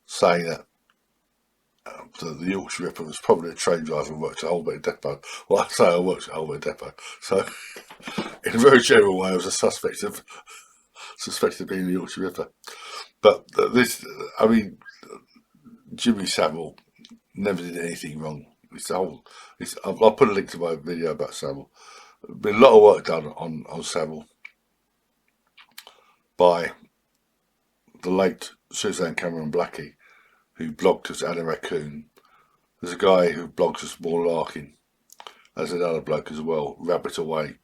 saying that the Yorkshire Ripper was probably a train driver who worked at Holbeck Depot. Well, I say I worked at Holbeck Depot. So, in a very general way, I was a suspected of being the Yorkshire Ripper. But Jimmy Savile never did anything wrong. I'll put a link to my video about Savile. There's been a lot of work done on Savile by the late Suzanne Cameron Blackie, who blogged as Anna Raccoon. There's a guy who blogs as More Larkin. There's another bloke as well, Rabbit Away.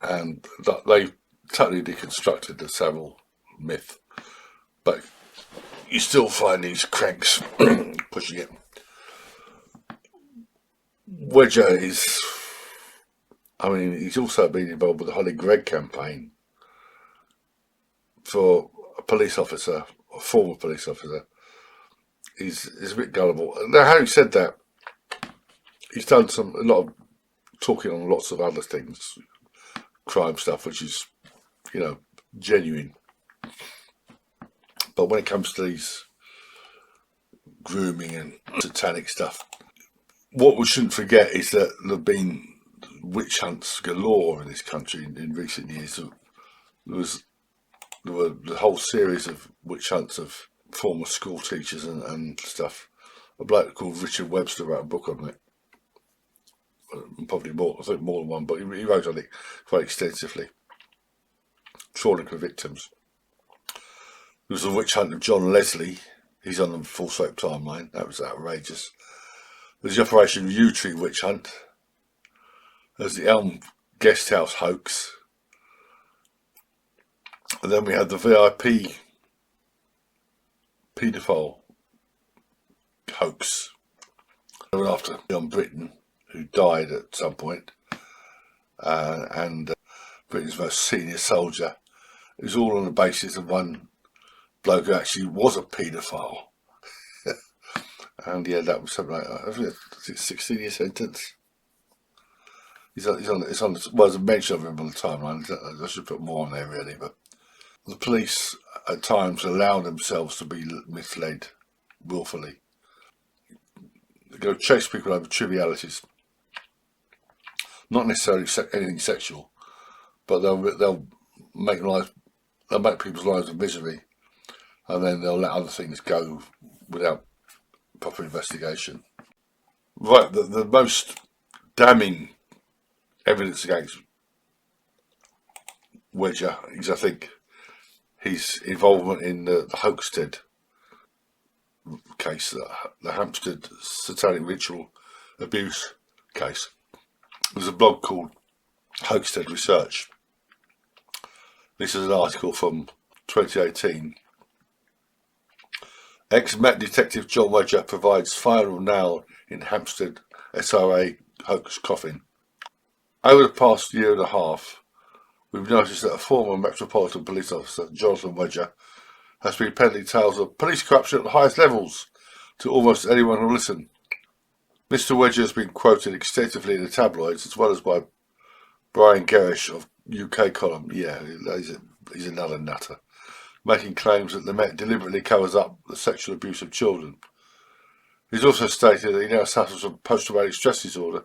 And they totally deconstructed the Savile myth. But you still find these cranks pushing it. Wedger he's also been involved with the Holly Gregg campaign for a police officer, a former police officer. He's a bit gullible. Now, having said that, he's done a lot of talking on lots of other things, crime stuff, which is, genuine. But when it comes to these grooming and satanic stuff, what we shouldn't forget is that there have been witch hunts galore in this country in recent years. There were the whole series of witch hunts of former school teachers and stuff. A bloke called Richard Webster wrote a book on it. Probably more, I think more than one, but he wrote on it quite extensively. Trawling for victims. There was the witch hunt of John Leslie. He's on the Full Soap timeline. That was outrageous. There's the Operation Yew Tree witch hunt. There's the Elm Guest House hoax. And then we had the VIP paedophile hoax. They went after John Britain, who died at some point, and Britain's most senior soldier. It was all on the basis of one bloke who actually was a paedophile. And yeah, that was something like, I think it's a 16-year sentence. It's on, well, there's a mention of him on the timeline. I should put more on there really, but the police at times allow themselves to be misled willfully. They go chase people over trivialities, not necessarily anything sexual, but they'll make people's lives a misery, and then they'll let other things go without proper investigation. Right, the most damning evidence against Wedger is, I think, his involvement in the Hoaxted case, the Hampstead satanic ritual abuse case. There's a blog called Hoaxted Research. This is an article from 2018. Ex-Met detective John Wedger provides final nail in Hampstead SRA hoax coffin. Over the past year and a half, we've noticed that a former Metropolitan Police officer, Jonathan Wedger, has been peddling tales of police corruption at the highest levels to almost anyone who listen. Mr. Wedger has been quoted extensively in the tabloids, as well as by Brian Gerrish of UK column. Yeah, he's another nutter, making claims that the Met deliberately covers up the sexual abuse of children. He's also stated that he now suffers from post-traumatic stress disorder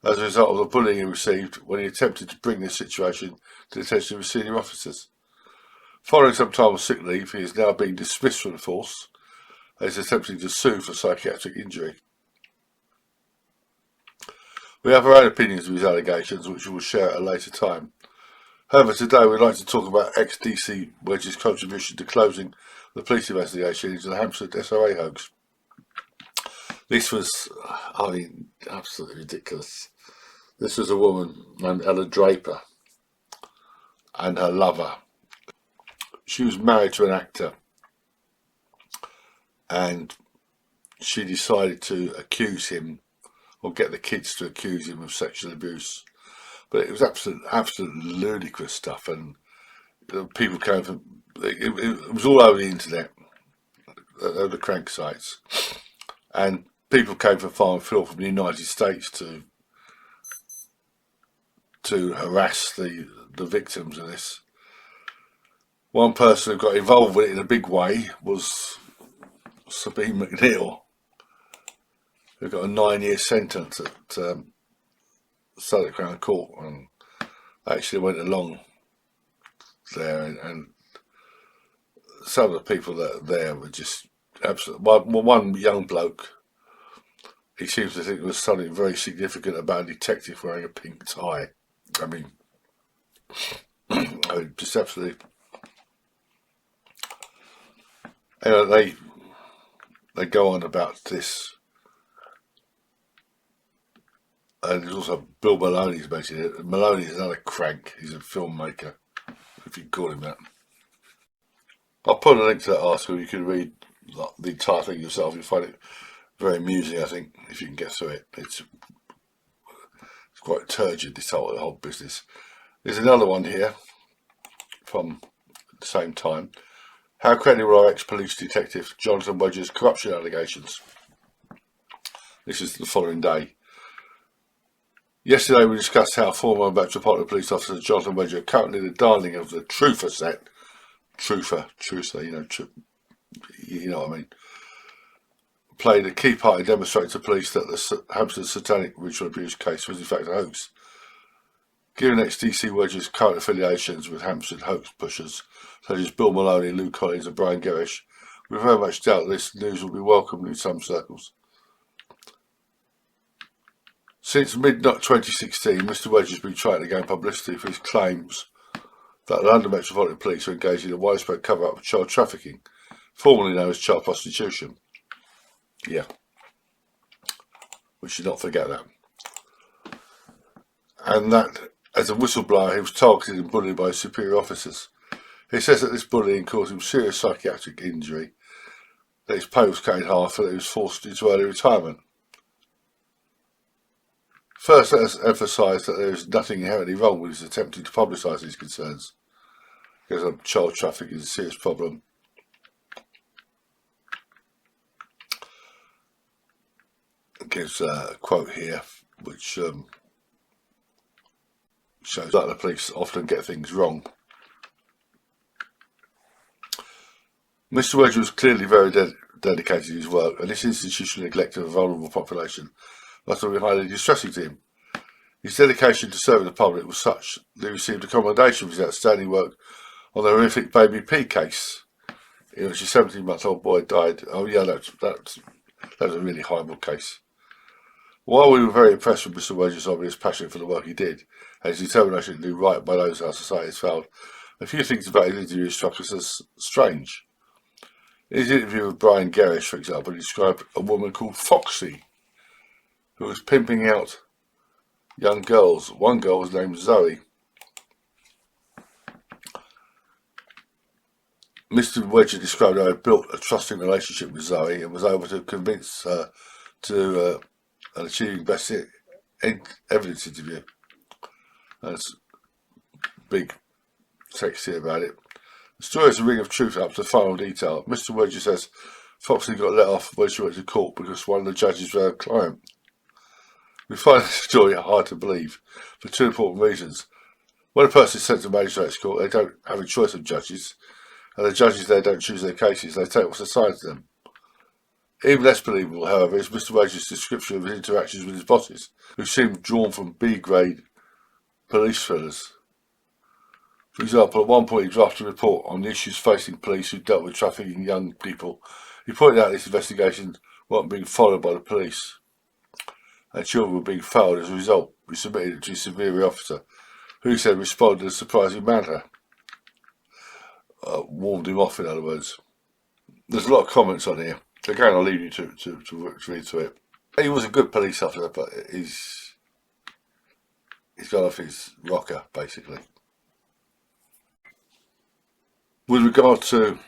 as a result of the bullying he received when he attempted to bring this situation to the attention of his senior officers. Following some time of sick leave, he is now being dismissed from the force and is attempting to sue for psychiatric injury. We have our own opinions of his allegations, which we will share at a later time. However, today we'd like to talk about ex-DC Wedger's contribution to closing the police investigation into the Hampstead SRA hoax. This was, I mean, absolutely ridiculous. This was a woman named Ella Draper and her lover. She was married to an actor, and she decided to accuse him, or get the kids to accuse him of sexual abuse. But it was absolute ludicrous stuff, and people came from, it was all over the internet, the crank sites, and people came from far and field from the United States to harass the victims of this. One person who got involved with it in a big way was Sabine McNeil, who got a 9-year sentence at Southwark Crown Court, and actually went along there, and some of the people that are there were just absolutely. One young bloke, he seems to think there was something very significant about a detective wearing a pink tie. I mean, just absolutely. Anyway, they go on about this. And there's also Bill Maloney's mentioned it. Maloney is another crank. He's a filmmaker, if you can call him that. I'll put a link to that article. You can read the entire thing yourself. You'll find it very amusing, I think, if you can get through it. It's quite turgid, this whole business. There's another one here from the same time. How credible are ex-police detective Jonathan Wedger's corruption allegations? This is the following day. Yesterday we discussed how former Metropolitan Police Officer Jonathan Wedger, currently the darling of the Truther set, Truther, you know what I mean, played a key part in demonstrating to police that the Hampstead satanic ritual abuse case was in fact a hoax. Given ex-DC Wedger's current affiliations with Hampstead hoax pushers such as Bill Maloney, Lou Collins and Brian Gerrish, we very much doubt this news will be welcomed in some circles. Since mid-2016, Mr. Wedger has been trying to gain publicity for his claims that the London Metropolitan Police are engaged in a widespread cover-up of child trafficking, formerly known as child prostitution. Yeah. We should not forget that. And that, as a whistleblower, he was targeted and bullied by his superior officers. He says that this bullying caused him serious psychiatric injury, that his pay was cut in half, and that he was forced into early retirement. First, let us emphasise that there is nothing inherently wrong with his attempting to publicise these concerns, because child trafficking is a serious problem. It gives a quote here, which shows that the police often get things wrong. Mr. Wedge was clearly very dedicated to his work, and this institutional neglect of a vulnerable population must have been highly distressing to him. His dedication to serving the public was such that he received a commendation for his outstanding work on the horrific Baby P case, in which a 17-month-old boy died. Oh yeah, that was a really horrible case. While we were very impressed with Mr. Wedge's obvious passion for the work he did, and his determination to do right by those our society has failed, a few things about his interview struck us as strange. In his interview with Brian Gerrish, for example, he described a woman called Foxy, who was pimping out young girls. One girl was named Zoe. Mr. Wedge described how he had built a trusting relationship with Zoe and was able to convince her to an achieving best evidence interview. That's big text here about it. The story is a ring of truth up to the final detail. Mr. Wedge says Foxy got let off when she went to court because one of the judges was her client. We find this story hard to believe for two important reasons. When a person is sent to magistrate's court, they don't have a choice of judges, and the judges there don't choose their cases, they take what's assigned to them. Even less believable, however, is Mr. Wedge's description of his interactions with his bosses, who seemed drawn from B-grade police thrillers. For example, at one point he drafted a report on the issues facing police who dealt with trafficking young people. He pointed out this investigation wasn't being followed by the police, and children were being failed as a result. We submitted it to his superior officer, who he said responded in a surprising manner. Warned him off, in other words. There's a lot of comments on here. Again, I'll leave you to read through it. He was a good police officer, but he's gone off his rocker, basically. With regard to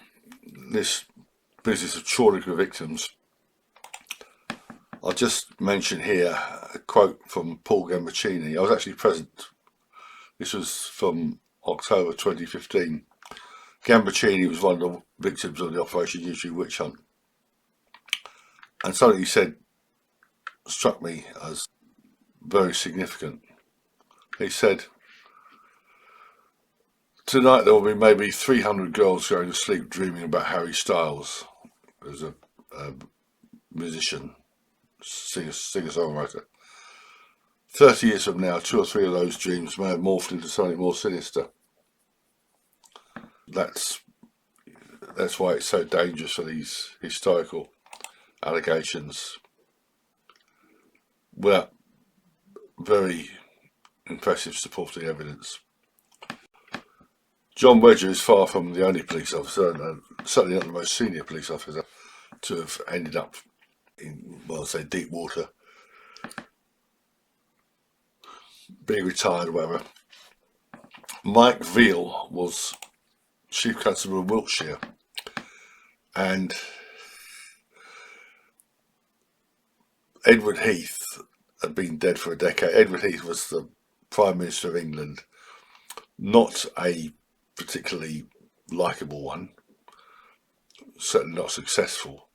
this business of trawling for victims, I'll just mention here a quote from Paul Gambaccini. I was actually present. This was from October 2015. Gambaccini was one of the victims of the Operation Giuffre witch hunt. And something he said struck me as very significant. He said, "Tonight there will be maybe 300 girls going to sleep dreaming about Harry Styles," as a musician, singer-songwriter. 30 years from now, 2 or 3 of those dreams may have morphed into something more sinister. That's why it's so dangerous for these historical allegations without very impressive supporting evidence. John Wedger is far from the only police officer, and certainly not the most senior police officer, to have ended up in, well, say, deep water, being retired or whatever. Mike Veal was Chief Constable of Wiltshire, and Edward Heath had been dead for a decade. Edward Heath was the Prime Minister of England, not a particularly likeable one, certainly not successful,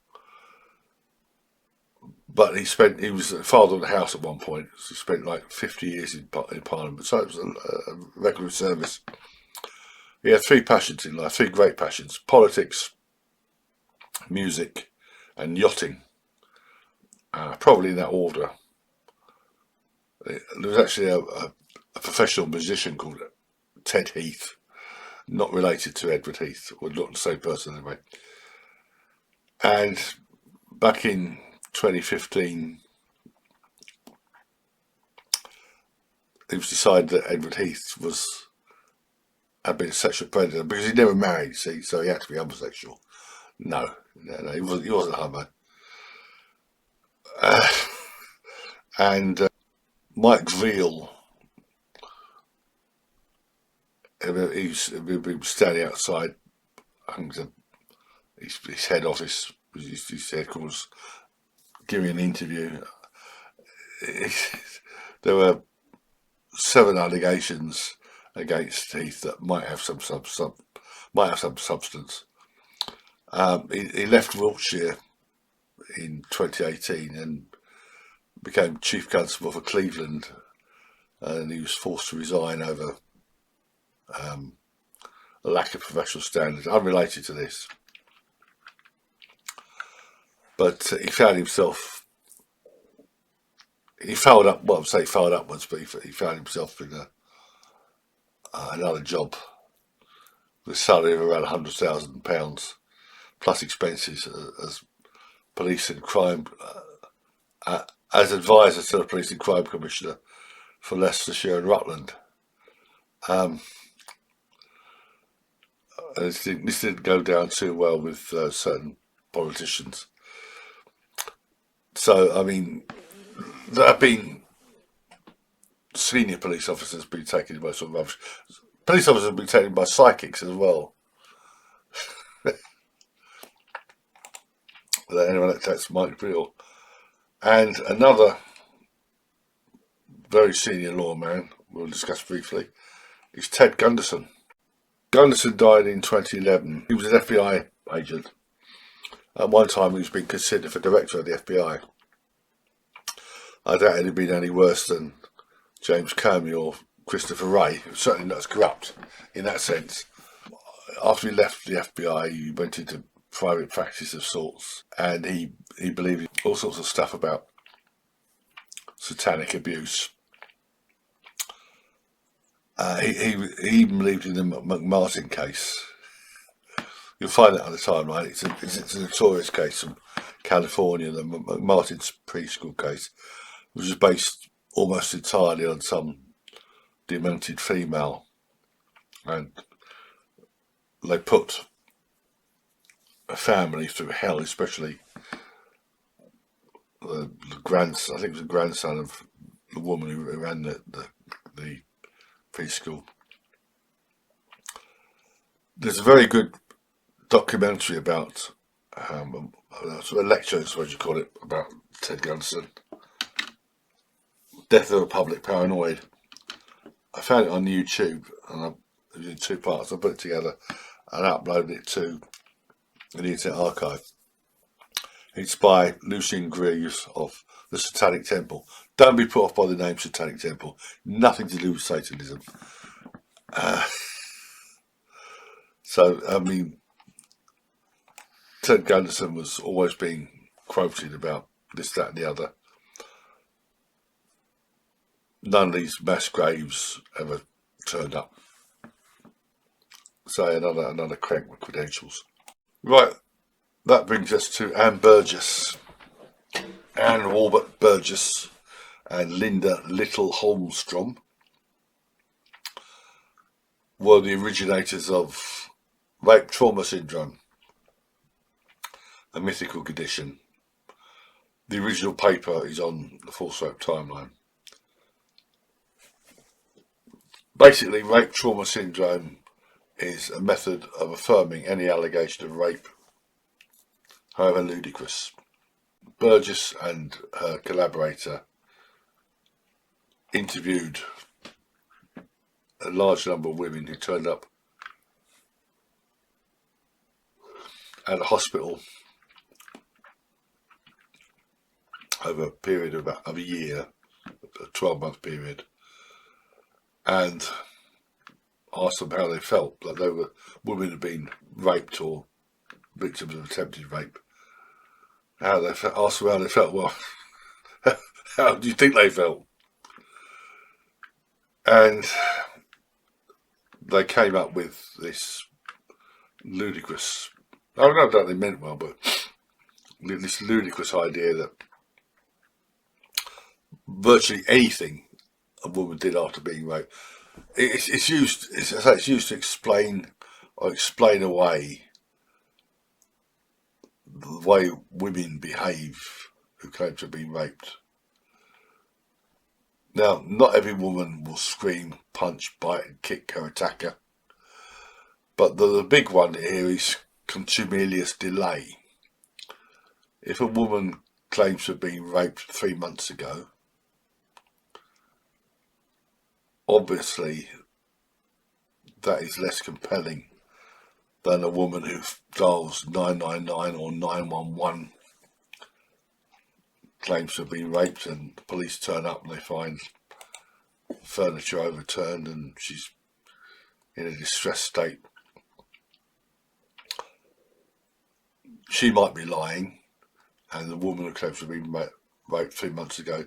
but he was father of the house at one point. So he spent like 50 years in Parliament, so it was a regular service. He had 3 passions in life, 3 great passions: politics, music and yachting, probably in that order. There was actually a professional musician called Ted Heath, not related to Edward Heath, or not the same person anyway. And back in 2015, it was decided that Edward Heath was had been a sexual predator, because he never married, see, so he had to be homosexual. No, he wasn't a homo. And Mike Veal, he was standing outside, I think his head office, his headquarters, giving an interview. There were 7 allegations against Heath that might have some substance. He left Wiltshire in 2018 and became chief constable for Cleveland, and he was forced to resign over a lack of professional standards, unrelated to this. But he found himself, he fouled up, well, I would say fouled upwards, but he found himself in another job with a salary of around £100,000 plus expenses as police and crime, as advisor to the police and crime commissioner for Leicestershire and Rutland. This didn't go down too well with certain politicians. So, I mean, there have been senior police officers being taken by sort of rubbish. Police officers have been taken by psychics as well. Anyone that's Mike Veal. And another very senior lawman we'll discuss briefly is Ted Gunderson. Gunderson died in 2011. He was an FBI agent. At one time he was being considered for director of the FBI. I doubt it'd have been any worse than James Comey or Christopher Wray. Certainly not as corrupt in that sense. After he left the FBI, he went into private practice of sorts, and he believed all sorts of stuff about satanic abuse. He even believed in the McMartin case. You'll find that on the timeline. It's a notorious case from California, the McMartin's preschool case, which is based almost entirely on some demented female, and they put a family through hell, especially the grandson. I think it was the grandson of the woman who ran the preschool. There's a very good documentary about sort of lecture, is what you call it, about Ted Gunderson. Death of a Public Paranoid. I found it on YouTube, and it was in 2 parts. I put it together and uploaded it to the Internet Archive. It's by Lucien Greaves of the Satanic Temple. Don't be put off by the name Satanic Temple. Nothing to do with Satanism. So, I mean, Ted Gunderson was always being quoted about this, that and the other. None of these mass graves ever turned up. So another crank with credentials. Right, that brings us to Anne Burgess. Anne Walbert Burgess and Linda Little Holmstrom were the originators of rape trauma syndrome, a mythical condition. The original paper is on the Full Soap timeline. Basically, rape trauma syndrome is a method of affirming any allegation of rape, however ludicrous. Burgess and her collaborator interviewed a large number of women who turned up at a hospital over a period of a year, a 12-month period, and asked them how they felt, like they were women had been raped or victims of attempted rape. How they felt, asked them how they felt. Well, how do you think they felt? And they came up with this ludicrous, I don't know if they meant well, but this ludicrous idea that virtually anything a woman did after being raped, it's used. It's used to explain away the way women behave who claim to have been raped. Now, not every woman will scream, punch, bite, and kick her attacker, but the big one here is contumelious delay. If a woman claims to have been raped 3 months ago, obviously that is less compelling than a woman who dials 999 or 911, claims to have been raped, and the police turn up and they find furniture overturned and she's in a distressed state. She might be lying, and the woman who claims to have been raped 3 months ago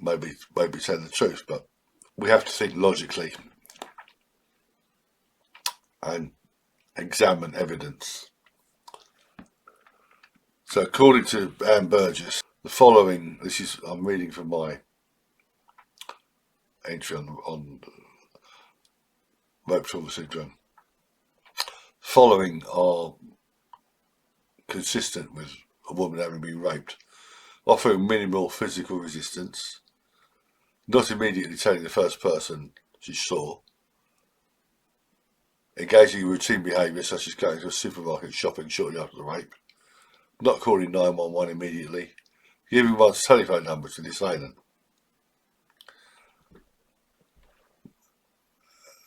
may be telling the truth, but we have to think logically and examine evidence. So according to Anne Burgess, the following, I'm reading from my entry on rape trauma syndrome, following are consistent with a woman having been raped: offering minimal physical resistance, not immediately telling the first person she saw, engaging in routine behaviour such as going to a supermarket shopping shortly after the rape, not calling 911 immediately, giving one's telephone number to the assailant.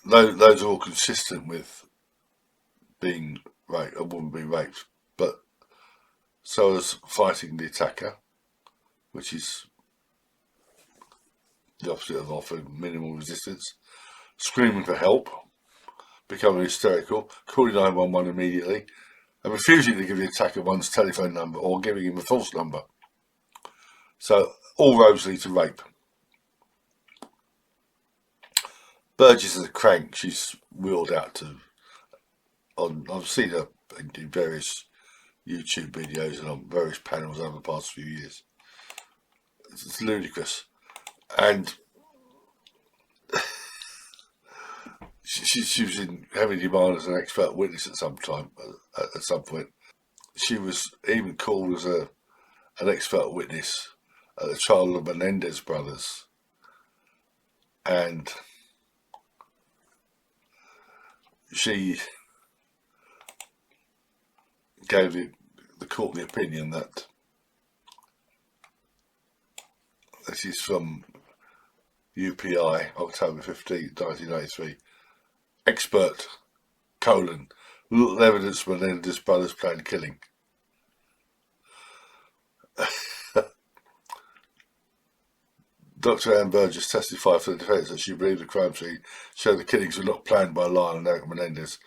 Those are all consistent with being raped, a woman being raped, but so is fighting the attacker, which is the opposite of offering minimal resistance, screaming for help, becoming hysterical, calling 911 immediately, and refusing to give the attacker one's telephone number or giving him a false number. So all roads lead to rape. Burgess is a crank. She's wheeled out to, I've seen her in various YouTube videos and on various panels over the past few years. It's ludicrous. And she was in heavy demand as an expert witness at some point. She was even called as an expert witness at the trial of the Menendez brothers, and she gave the court the opinion that this is from UPI, October 15, 1983. Expert, little evidence Menendez brothers planned killing. Dr. Anne Burgess testified for the defence that she believed the crime scene showed the killings were not planned by Lyle and Eric Menendez,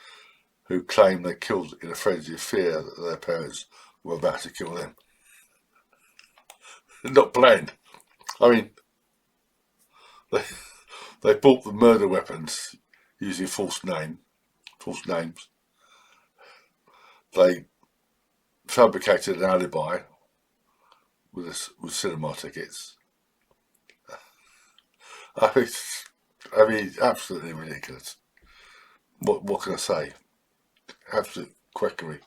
who claimed they killed in a frenzy of fear that their parents were about to kill them. Not planned. I mean, they bought the murder weapons using false names. They fabricated an alibi with cinema tickets. I mean, absolutely ridiculous. What can I say? Absolute quackery.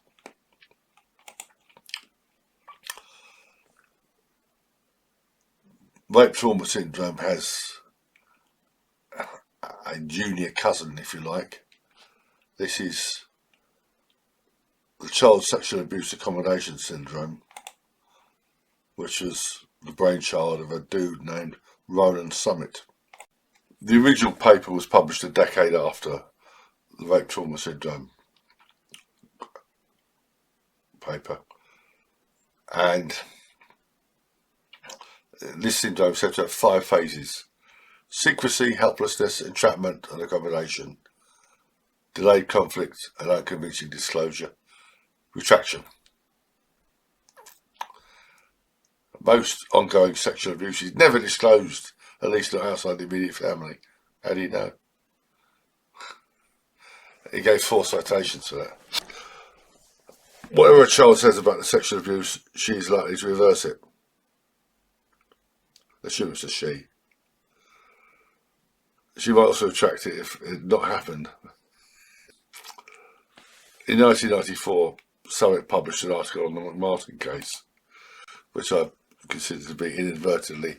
Rape trauma syndrome has a junior cousin, if you like. This is the child sexual abuse accommodation syndrome, which was the brainchild of a dude named Roland Summit. The original paper was published a decade after the rape trauma syndrome paper, and this syndrome is said to have 5 phases: secrecy, helplessness, entrapment and accommodation, delayed conflict and unconvincing disclosure, retraction. Most ongoing sexual abuse is never disclosed, at least not outside the immediate family. How do you know? He gave 4 citations for that. Whatever a child says about the sexual abuse, she is likely to reverse it. Assume it's a she. she might also retract it if it had not happened. In 1994, Summit published an article on the McMartin case, which I consider to be inadvertently,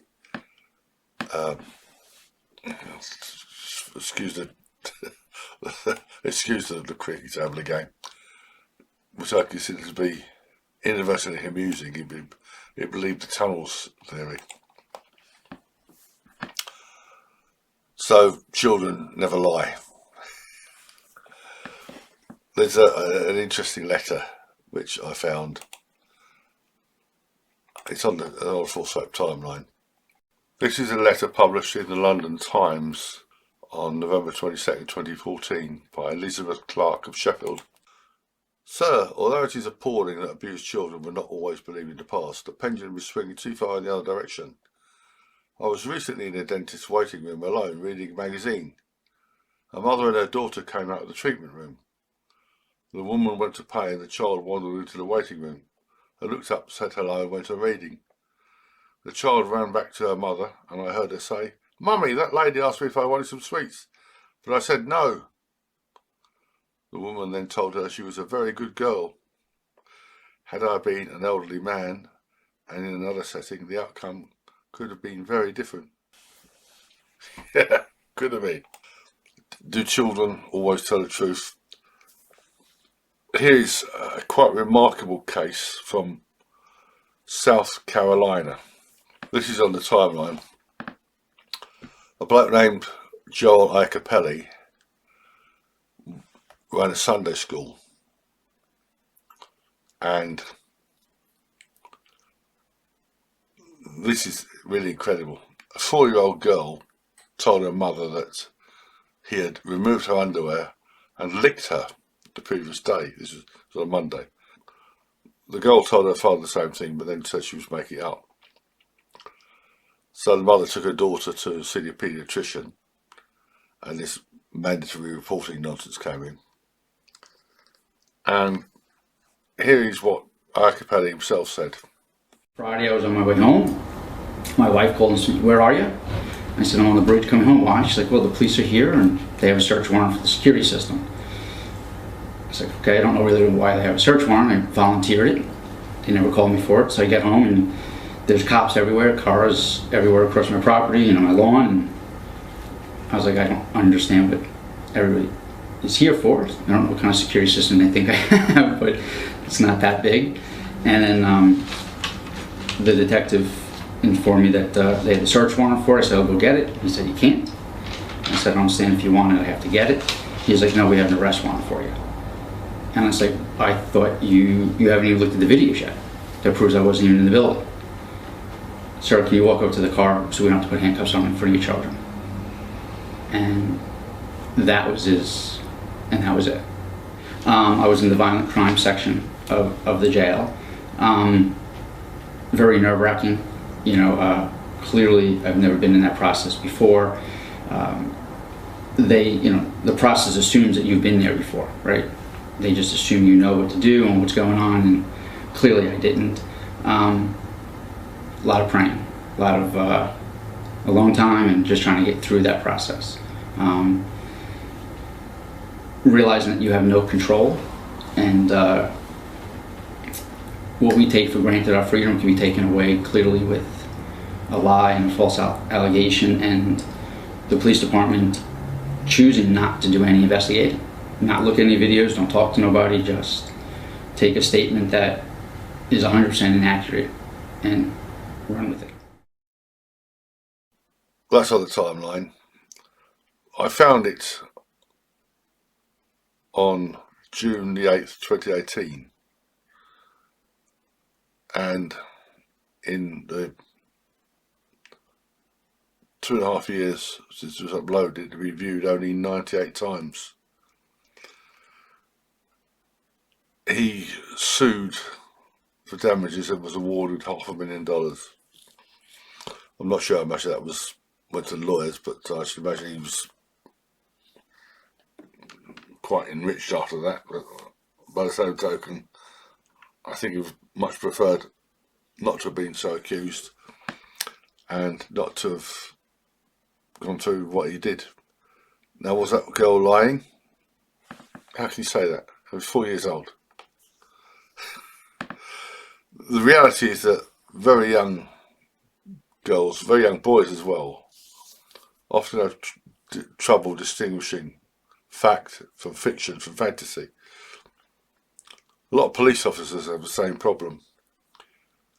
excuse the quick example again, which I consider to be inadvertently amusing. It believed the tunnels theory. So children never lie. There's an interesting letter which I found. It's on the Full Soap timeline. This is a letter published in the London Times on November 22nd, 2014 by Elizabeth Clark of Sheffield. Sir, although it is appalling that abused children were not always believed in the past, the pendulum is swinging too far in the other direction. I was recently in a dentist's waiting room alone reading a magazine. A mother and her daughter came out of the treatment room. The woman went to pay and the child wandered into the waiting room. I looked up, said hello and went on reading. The child ran back to her mother and I heard her say, "Mummy, that lady asked me if I wanted some sweets, but I said no." The woman then told her she was a very good girl. Had I been an elderly man and in another setting, the outcome could have been very different. Yeah, could have been. Do children always tell the truth? Here's a quite remarkable case from South Carolina. This is on the timeline. A bloke named Joel Iacopelli ran a Sunday school, and this is really incredible. A 4-year-old girl told her mother that he had removed her underwear and licked her the previous day. This was on a Monday. The girl told her father the same thing, but then said she was making it up. So the mother took her daughter to see the paediatrician, and this mandatory reporting nonsense came in. And here is what Iacopelli himself said. Friday, I was on my way home. My wife called and said, "Where are you?" I said, "I'm on the bridge coming home." "Why?" She's like, "Well, the police are here and they have a search warrant for the security system." I was like, "Okay, I don't know really why they have a search warrant." I volunteered it. They never called me for it. So I get home and there's cops everywhere, cars everywhere across my property, my lawn. And I was like, I don't understand what everybody is here for. I don't know what kind of security system they think I have, but it's not that big. And then the detective informed me that they had a search warrant for it. I said, "I'll go get it." He said, "You can't." I said, "I don't understand. If you want it, I have to get it." He's like, "No, we have an arrest warrant for you." And I was like, "I thought you haven't even looked at the videos yet. That proves I wasn't even in the building. Sir, can you walk over to the car so we don't have to put handcuffs on in front of your children?" And that was it. I was in the violent crime section of the jail. Very nerve-wracking. Clearly I've never been in that process before. The process assumes that you've been there before, right? They just assume you know what to do and what's going on, and clearly I didn't. A lot of praying, a lot of alone time, and just trying to get through that process. Realizing that you have no control, and what we take for granted, our freedom, can be taken away clearly with a lie and a false allegation, and the police department choosing not to do any investigating, not look at any videos, don't talk to nobody, just take a statement that is 100% inaccurate and run with it. That's on the timeline. I found it on June the 8th, 2018. And in the 2.5 years since it was uploaded, it was viewed only 98 times. He sued for damages and was awarded $500,000. I'm not sure how much of that went to lawyers, but I should imagine he was quite enriched after that. But by the same token, I think he much preferred not to have been so accused and not to have gone through what he did. Now, was that girl lying? How can you say that? She was 4 years old. The reality is that very young girls, very young boys as well, often have trouble distinguishing fact from fiction, from fantasy. A lot of police officers have the same problem,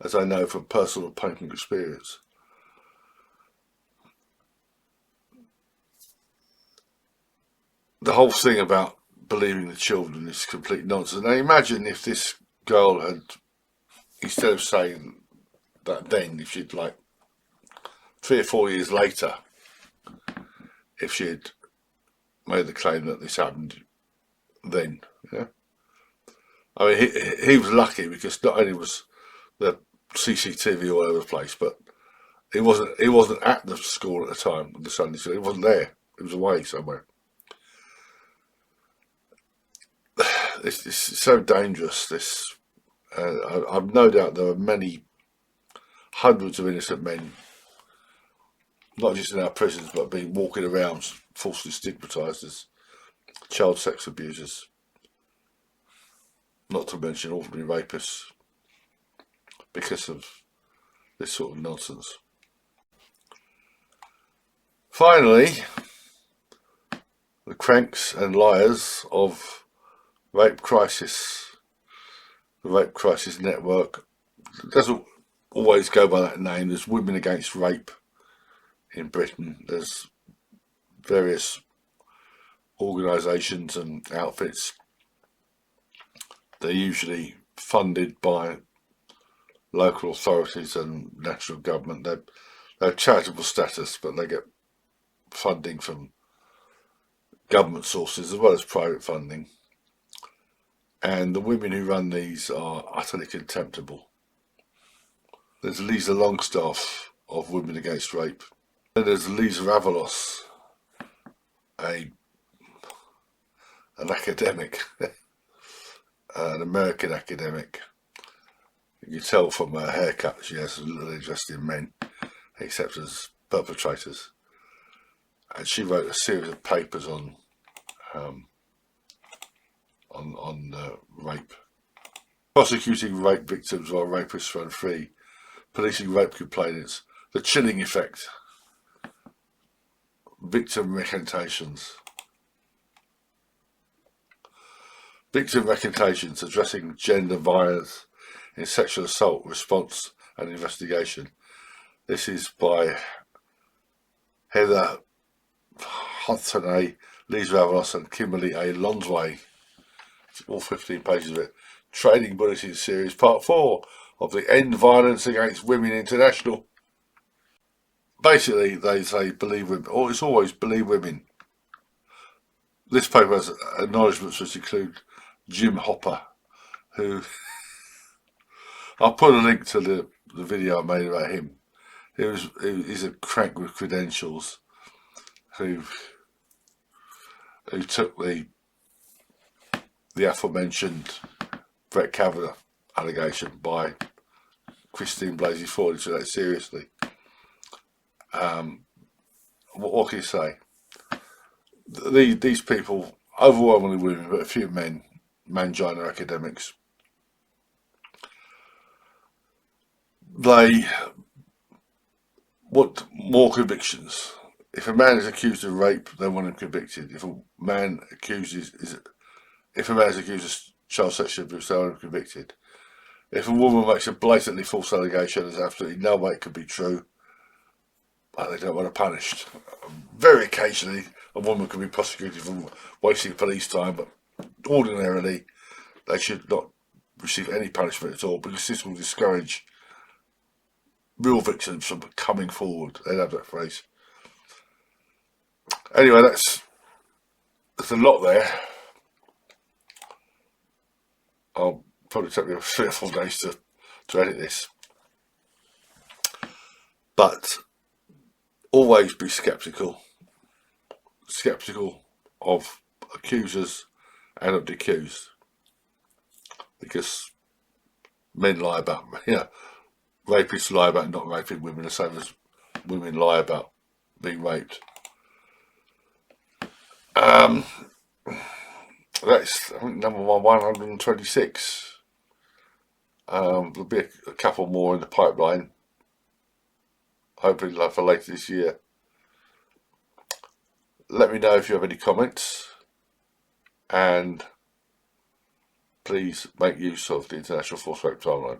as I know from personal painting experience. The whole thing about believing the children is complete nonsense. Now imagine if this girl had, instead of saying that then, if she'd like 3 or 4 years later, if she'd made the claim that this happened then, yeah. I mean, he was lucky because not only was the CCTV all over the place, but he wasn't at the school at the time, the Sunday school. He wasn't there. He was away somewhere. It's so dangerous. I've no doubt there are many hundreds of innocent men, not just in our prisons, but being walking around falsely stigmatised as child sex abusers, not to mention ordinary rapists, because of this sort of nonsense. Finally, the cranks and liars of Rape Crisis, the Rape Crisis Network. It doesn't always go by that name. There's Women Against Rape in Britain. There's various organisations and outfits. They're usually funded by local authorities and national government. They're charitable status, but they get funding from government sources as well as private funding. And the women who run these are utterly contemptible. There's Lisa Longstaff of Women Against Rape. Then there's Lisa Avalos, an academic, an American academic. You can tell from her haircut she has little interest in men, except as perpetrators. And she wrote a series of papers on rape. Prosecuting rape victims while rapists run free, policing rape complainants, the chilling effect, victim recantations. Victim recantations addressing gender violence in sexual assault response and investigation. This is by Heather Hudson, Lisa Avalos and Kimberly A. Lonsway. All 15 pages of it. Training Bulletin Series, Part 4 of the End Violence Against Women International. Basically, they say believe women, or it's always believe women. This paper has acknowledgements which include Jim Hopper, who I'll put a link to the video I made about him. He's a crank with credentials who took the aforementioned Brett Kavanaugh allegation by Christine Blasey Ford into that seriously. What can you say? These people, overwhelmingly women, but a few men, mangina academics, they want more convictions. If a man is accused of rape, they want him convicted. If a man is accused of child sexual abuse, they want him convicted. If a woman makes a blatantly false allegation, there's absolutely no way it could be true, but they don't want her punished. Very occasionally, a woman can be prosecuted for wasting police time, but ordinarily, they should not receive any punishment at all, because this will discourage real victims from coming forward. They have that phrase. Anyway, there's a lot there. I'll probably take me 3 or 4 days to edit this. But always be sceptical of accusers and of the accused, because men lie about, rapists lie about not raping women the same as women lie about being raped. That's, I think, number 126. There'll be a couple more in the pipeline, hopefully for later this year. Let me know if you have any comments, and please make use of the International Force Rape Timeline.